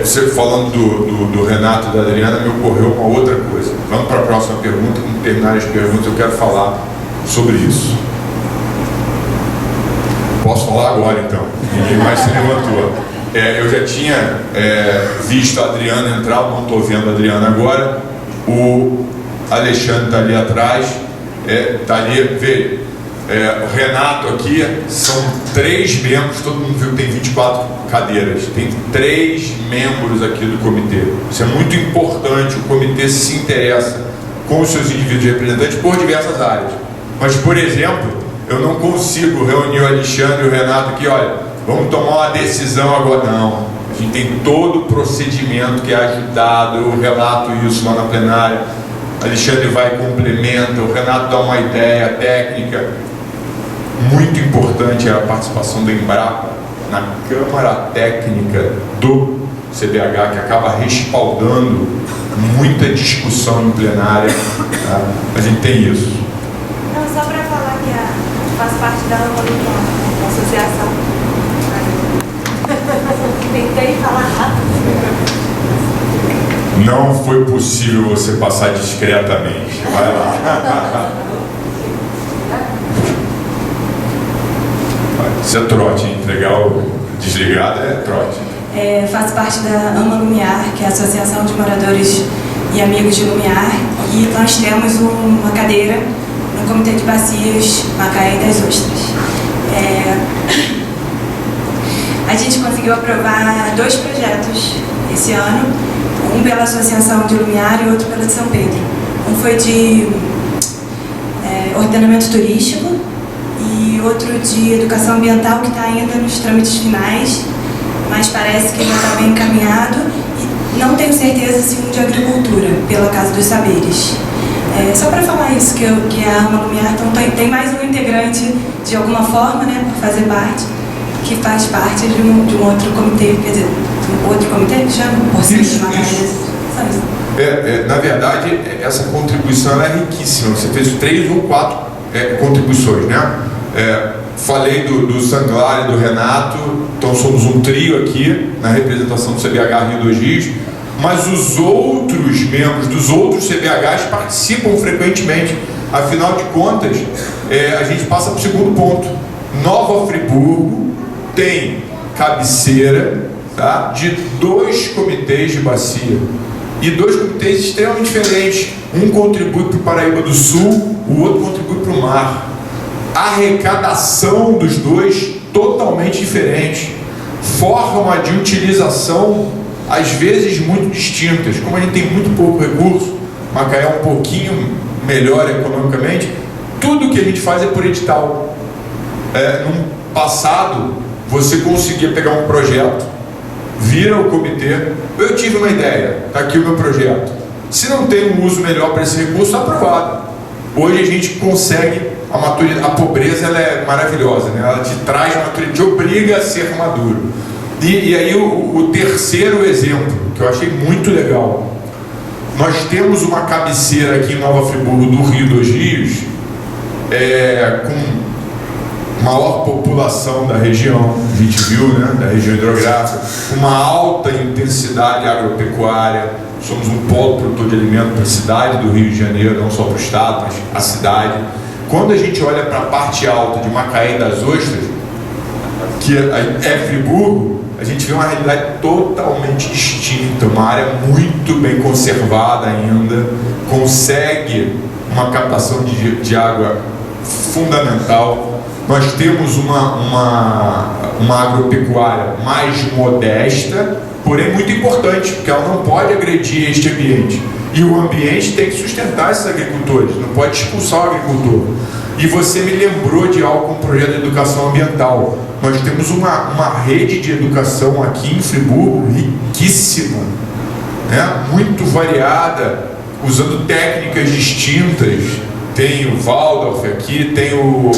Você falando do Renato e da Adriana, me ocorreu uma outra coisa. Vamos para a próxima pergunta. Quando terminar as perguntas, eu quero falar sobre isso. Posso falar agora, então? Ninguém mais se levantou. Eu já tinha visto a Adriana entrar, não estou vendo a Adriana agora. O Alexandre está ali atrás, está ali, veio. O Renato aqui, são 3 membros, todo mundo viu que tem 24 cadeiras, tem 3 membros aqui do comitê. Isso é muito importante, o comitê se interessa com os seus indivíduos representantes por diversas áreas. Mas, por exemplo, eu não consigo reunir o Alexandre e o Renato aqui, olha, vamos tomar uma decisão agora. Não, a gente tem todo o procedimento que é ajudado, eu relato isso lá na plenária. Alexandre vai e complementa, o Renato dá uma ideia técnica. Muito importante é a participação da Embrapa na Câmara Técnica do CBH, que acaba respaldando muita discussão em plenária. Tá? A gente tem isso. Não, só para falar que faz parte da associação. Tentei falar rápido. Não foi possível você passar discretamente. Vai lá. Isso é trote, entregar o desligado é trote. Faço parte da AMA Lumiar, que é a Associação de Moradores e Amigos de Lumiar, e nós temos uma cadeira no Comitê de Bacias Macaé e das Ostras. A gente conseguiu aprovar 2 projetos esse ano, um pela Associação de Lumiar e outro pela de São Pedro. Um foi de ordenamento turístico e outro de educação ambiental, que está ainda nos trâmites finais, mas parece que já está bem encaminhado, e não tenho certeza se um de agricultura, pela Casa dos Saberes. Só para falar isso, que a AMA Lumiar tem mais um integrante, de alguma forma, né, por fazer parte, que faz parte de um outro comitê, quer dizer, um outro comitê que chama por Isso. Macaé. Na verdade, essa contribuição é riquíssima. Você fez 3 ou 4 contribuições, né? Falei do Sanglar e do Renato, então somos um trio aqui na representação do CBH Rio 2 Rios, mas os outros membros dos outros CBHs participam frequentemente. Afinal de contas, a gente passa para o segundo ponto. Nova Friburgo tem cabeceira, tá, de 2 comitês de bacia, e 2 comitês extremamente diferentes. Um contribui para o Paraíba do Sul, o outro contribui para o mar. A arrecadação dos 2 totalmente diferente, forma de utilização às vezes muito distintas. Como a gente tem muito pouco recurso, Macaé é um pouquinho melhor economicamente, tudo que a gente faz é por edital. No passado, você conseguia pegar um projeto, vira o comitê, eu tive uma ideia, está aqui o meu projeto. Se não tem um uso melhor para esse recurso, está aprovado. Hoje a gente consegue, a pobreza ela é maravilhosa, né? Ela te traz maturidade, te obriga a ser maduro. E aí o terceiro exemplo, que eu achei muito legal, nós temos uma cabeceira aqui em Nova Friburgo do Rio 2 Rios, com maior população da região, a gente viu, né, da região hidrográfica, uma alta intensidade agropecuária, somos um polo produtor de alimento para a cidade do Rio de Janeiro, não só para o estado, mas a cidade. Quando a gente olha para a parte alta de Macaé e das Ostras, que é Friburgo, a gente vê uma realidade totalmente distinta, uma área muito bem conservada ainda, consegue uma captação de água fundamental. Nós temos uma agropecuária mais modesta, porém muito importante, porque ela não pode agredir este ambiente. E o ambiente tem que sustentar esses agricultores, não pode expulsar o agricultor. E você me lembrou de algo com o projeto de educação ambiental. Nós temos uma rede de educação aqui em Friburgo riquíssima, né? Muito variada, usando técnicas distintas. Tem o Waldorf aqui, tem o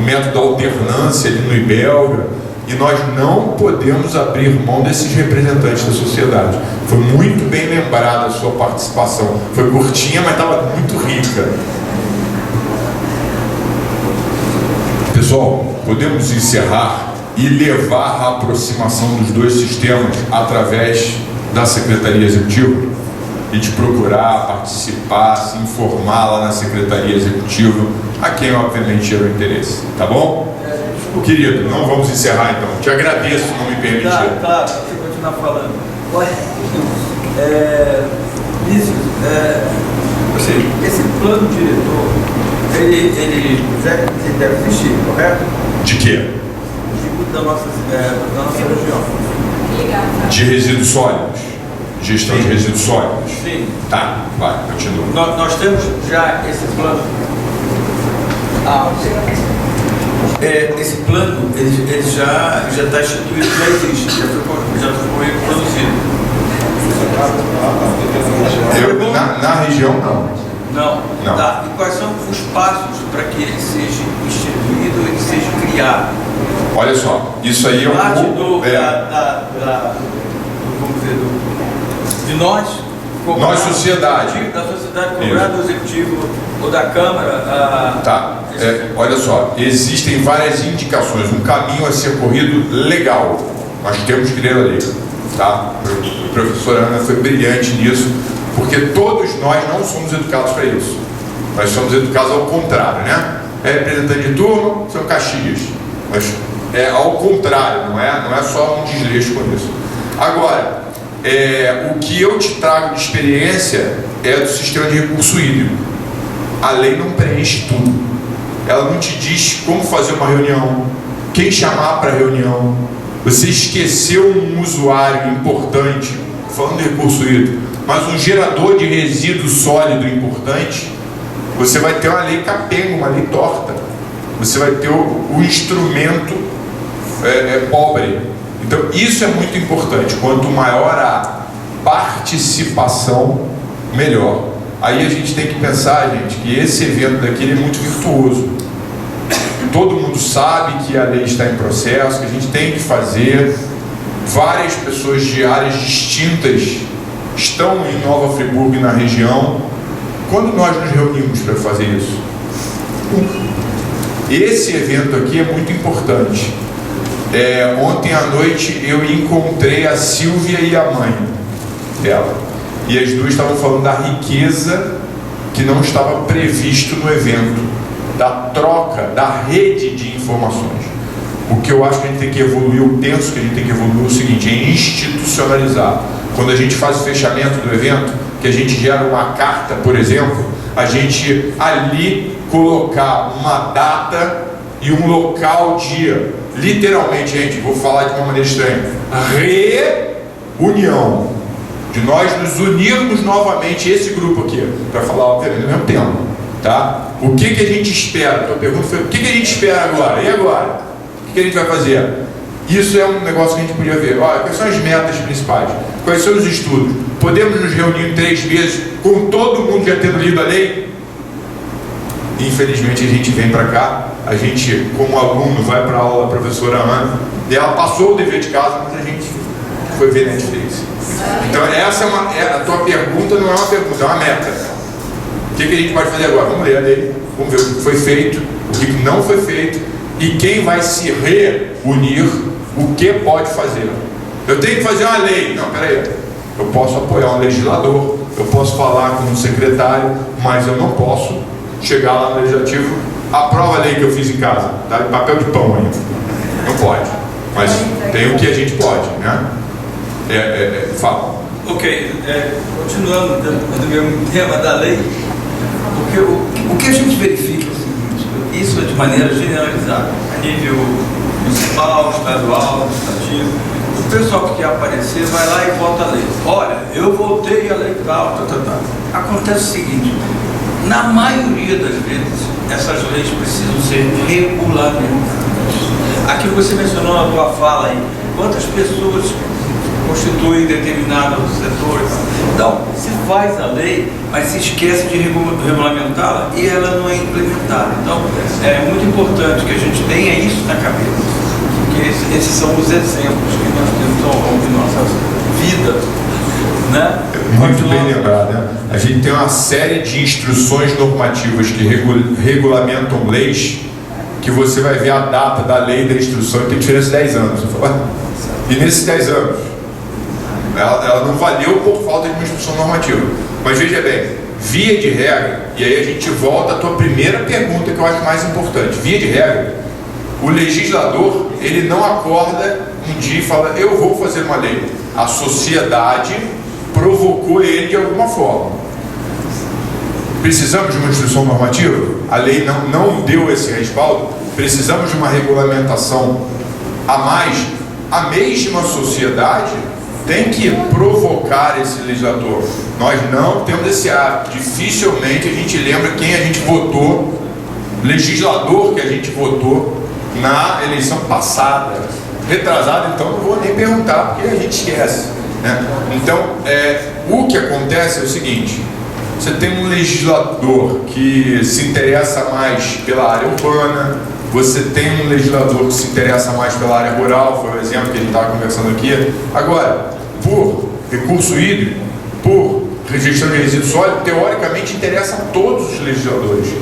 método da alternância ali no Ibelga, e nós não podemos abrir mão desses representantes da sociedade. Foi muito bem lembrada a sua participação. Foi curtinha, mas estava muito rica. Pessoal, podemos encerrar e levar a aproximação dos 2 sistemas através da Secretaria Executiva? E de procurar participar, se informar lá na Secretaria Executiva, a quem obviamente gera o interesse, tá bom? Querido, não vamos encerrar então. Te agradeço, não me permitir. Claro, você continuar falando. Vinícius, esse plano diretor, ele deve existir, correto? De quê? Da nossa região. De resíduos sólidos. Gestão de resíduos sólidos. Sim. Tá, vai, continua. Nós temos já esse plano. Esse plano, ele já está instituído, já existe, já foi produzido. Na região, não. Não. Tá. E quais são os passos para que ele seja instituído, ele seja criado? Olha só, isso aí é um parte pouco... vamos dizer, de nós, sociedade. Da sociedade, Congresso do Executivo ou da Câmara. Tá. Olha só, existem várias indicações, um caminho a ser corrido legal. Nós temos que ler a lei. Tá? A professora Ana foi brilhante nisso, porque todos nós não somos educados para isso. Nós somos educados ao contrário, né? Representante de turma, são Caxias. Mas é ao contrário, não é só um desleixo com isso. Agora, o que eu te trago de experiência é do sistema de recurso hídrico. A lei não preenche tudo. Ela não te diz como fazer uma reunião, quem chamar para a reunião. Você esqueceu um usuário importante, falando de recurso hídrico, mas um gerador de resíduo sólido importante, você vai ter uma lei capenga, uma lei torta. Você vai ter o instrumento pobre. Então isso é muito importante. Quanto maior a participação, melhor. Aí a gente tem que pensar, gente, que esse evento daqui é muito virtuoso. Todo mundo sabe que a lei está em processo, que a gente tem que fazer. Várias pessoas de áreas distintas estão em Nova Friburgo e na região. Quando nós nos reunimos para fazer isso? Esse evento aqui é muito importante. Ontem à noite eu encontrei a Silvia e a mãe dela. E as duas estavam falando da riqueza que não estava previsto no evento, da troca, da rede de informações. O que eu acho que a gente tem que evoluir, eu penso que a gente tem que evoluir o seguinte, é institucionalizar. Quando a gente faz o fechamento do evento, que a gente gera uma carta, por exemplo, a gente ali colocar uma data e um local, dia. Literalmente, gente, vou falar de uma maneira estranha, reunião, de nós nos unirmos novamente, esse grupo aqui, para falar, obviamente, ao mesmo tempo, tá? O que a gente espera? A tua pergunta foi, o que a gente espera agora? E agora? O que a gente vai fazer? Isso é um negócio que a gente podia ver. Olha, quais são as metas principais? Quais são os estudos? Podemos nos reunir em 3 meses com todo mundo já tendo lido a lei? Infelizmente a gente vem para cá, a gente como aluno vai para a aula da professora Ana, e ela passou o dever de casa, mas a gente foi ver Netflix. Então essa a tua pergunta não é uma pergunta, é uma meta. O que a gente pode fazer agora? Vamos ler a lei, vamos ver o que foi feito, o que não foi feito, e quem vai se reunir, o que pode fazer. Eu tenho que fazer uma lei. Não, peraí. Eu posso apoiar um legislador, eu posso falar com um secretário, mas eu não posso chegar lá no legislativo, aprova a lei que eu fiz em casa, tá? Papel de pão ainda. Não pode. Mas tem o que a gente pode, né? Fala. Ok, continuando do mesmo tema da lei, porque o que a gente verifica é o seguinte, isso é de maneira generalizada, a nível municipal, estadual, legislativo, o pessoal que quer aparecer vai lá e vota a lei. Olha, eu votei a lei tal. Acontece o seguinte, na maioria das vezes, essas leis precisam ser regulamentadas. Aquilo que você mencionou na tua fala aí, quantas pessoas constituem determinado setor. Então, se faz a lei, mas se esquece de regulamentá-la e ela não é implementada. Então, é muito importante que a gente tenha isso na cabeça, porque esses são os exemplos que nós temos ao longo de nossa vida, né? Muito bem lembrado, né? A gente tem uma série de instruções normativas que regulamentam leis, que você vai ver a data da lei e da instrução, e tem diferença de 10 anos. E nesses 10 anos, ela não valeu por falta de uma instrução normativa. Mas veja bem, via de regra, e aí a gente volta à tua primeira pergunta, que eu acho mais importante. Via de regra, o legislador, ele não acorda um dia e fala, eu vou fazer uma lei. A sociedade provocou ele de alguma forma. Precisamos de uma instrução normativa? A lei não deu esse respaldo? Precisamos de uma regulamentação a mais? A mesma sociedade tem que provocar esse legislador. Nós não temos esse hábito. Dificilmente a gente lembra quem a gente votou, legislador que a gente votou na eleição passada. Retrasado, então, não vou nem perguntar, porque a gente esquece, né? Então, o que acontece é o seguinte, você tem um legislador que se interessa mais pela área urbana, você tem um legislador que se interessa mais pela área rural, foi o exemplo que a gente estava conversando aqui. Agora, por recurso hídrico, por gestão de resíduos sólidos, teoricamente interessa a todos os legisladores.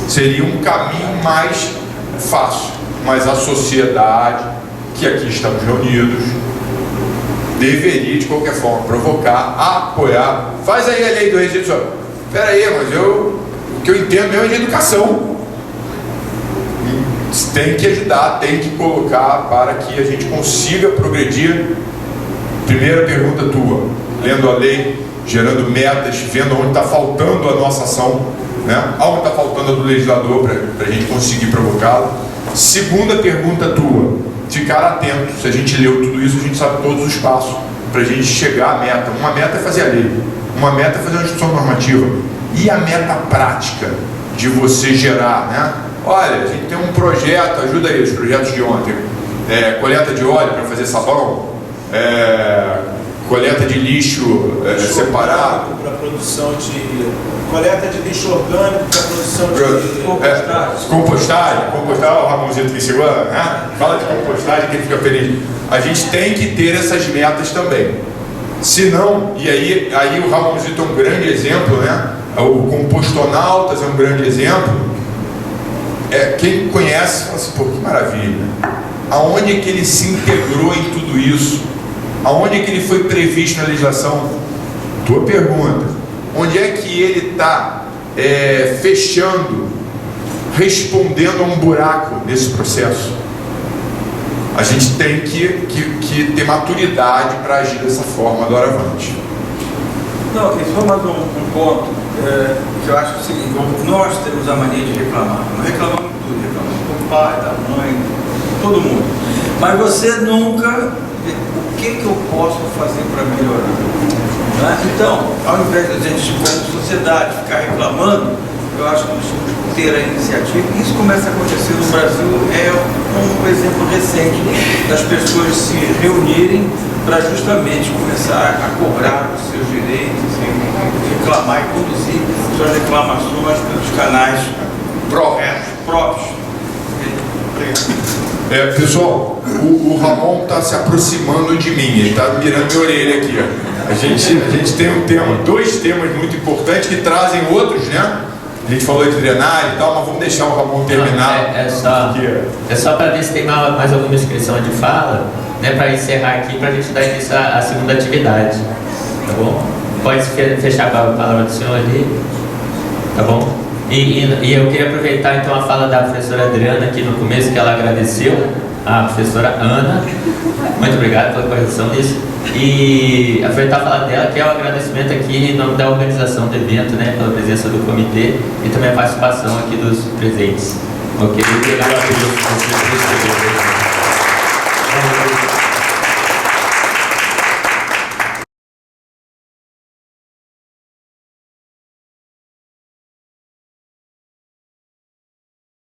Seria um caminho mais fácil, mas a sociedade, que aqui estamos reunidos, deveria de qualquer forma provocar, apoiar. Faz aí a lei do resíduo sólido. Espera aí, mas o que eu entendo mesmo é de educação. Tem que ajudar, tem que colocar para que a gente consiga progredir. Primeira pergunta tua, lendo a lei, gerando metas, vendo onde está faltando a nossa ação, né? Onde está faltando a do legislador para a gente conseguir provocá-la. Segunda pergunta tua, ficar atento. Se a gente leu tudo isso, a gente sabe todos os passos para a gente chegar à meta. Uma meta é fazer a lei, uma meta é fazer uma instituição normativa. E a meta prática de você gerar, né? Olha, a gente tem um projeto, ajuda aí, os projetos de ontem, coleta de óleo para fazer sabão, coleta de lixo separado, para produção de coleta de lixo orgânico para produção de compostagem, o Ramonzito que segura, né? Fala de compostagem que ele fica feliz. A gente tem que ter essas metas também. Se não, e aí o Ramonzito é um grande exemplo, né? O Compostonautas é um grande exemplo. Quem conhece fala assim, pô, que maravilha. Aonde é que ele se integrou em tudo isso? Aonde é que ele foi previsto na legislação? Tua pergunta. Onde é que ele está fechando, respondendo a um buraco nesse processo? A gente tem que ter maturidade para agir dessa forma doravante. Não, e só mais um ponto que eu acho que é o seguinte: nós temos a mania de reclamar. Nós reclamamos de tudo, reclamamos do pai, da mãe, todo mundo. Mas você nunca vê o que eu posso fazer para melhorar. Né? Então, ao invés de a gente, como sociedade, ficar reclamando, eu acho que nós temos que ter a iniciativa. Isso começa a acontecer no Brasil, é um exemplo recente das pessoas se reunirem para justamente começar a cobrar os seus direitos, reclamar e conduzir suas reclamações pelos canais próprios. Pessoal, o Ramon está se aproximando de mim, ele está mirando minha orelha aqui. Ó. A gente tem dois temas muito importantes que trazem outros, né? A gente falou de drenagem e tal, mas vamos deixar o Ramon terminar. É só para ver se tem mais alguma inscrição de fala, né, para encerrar aqui, para a gente dar início à segunda atividade. Tá bom? Pode fechar com a palavra do senhor ali. Tá bom? E eu queria aproveitar então a fala da professora Adriana aqui no começo, que ela agradeceu à professora Ana. Muito obrigado pela correção disso. E aproveitar a fala dela, que é o agradecimento aqui em nome da organização do evento, né, pela presença do comitê e também a participação aqui dos presentes. Ok? Obrigado a todos.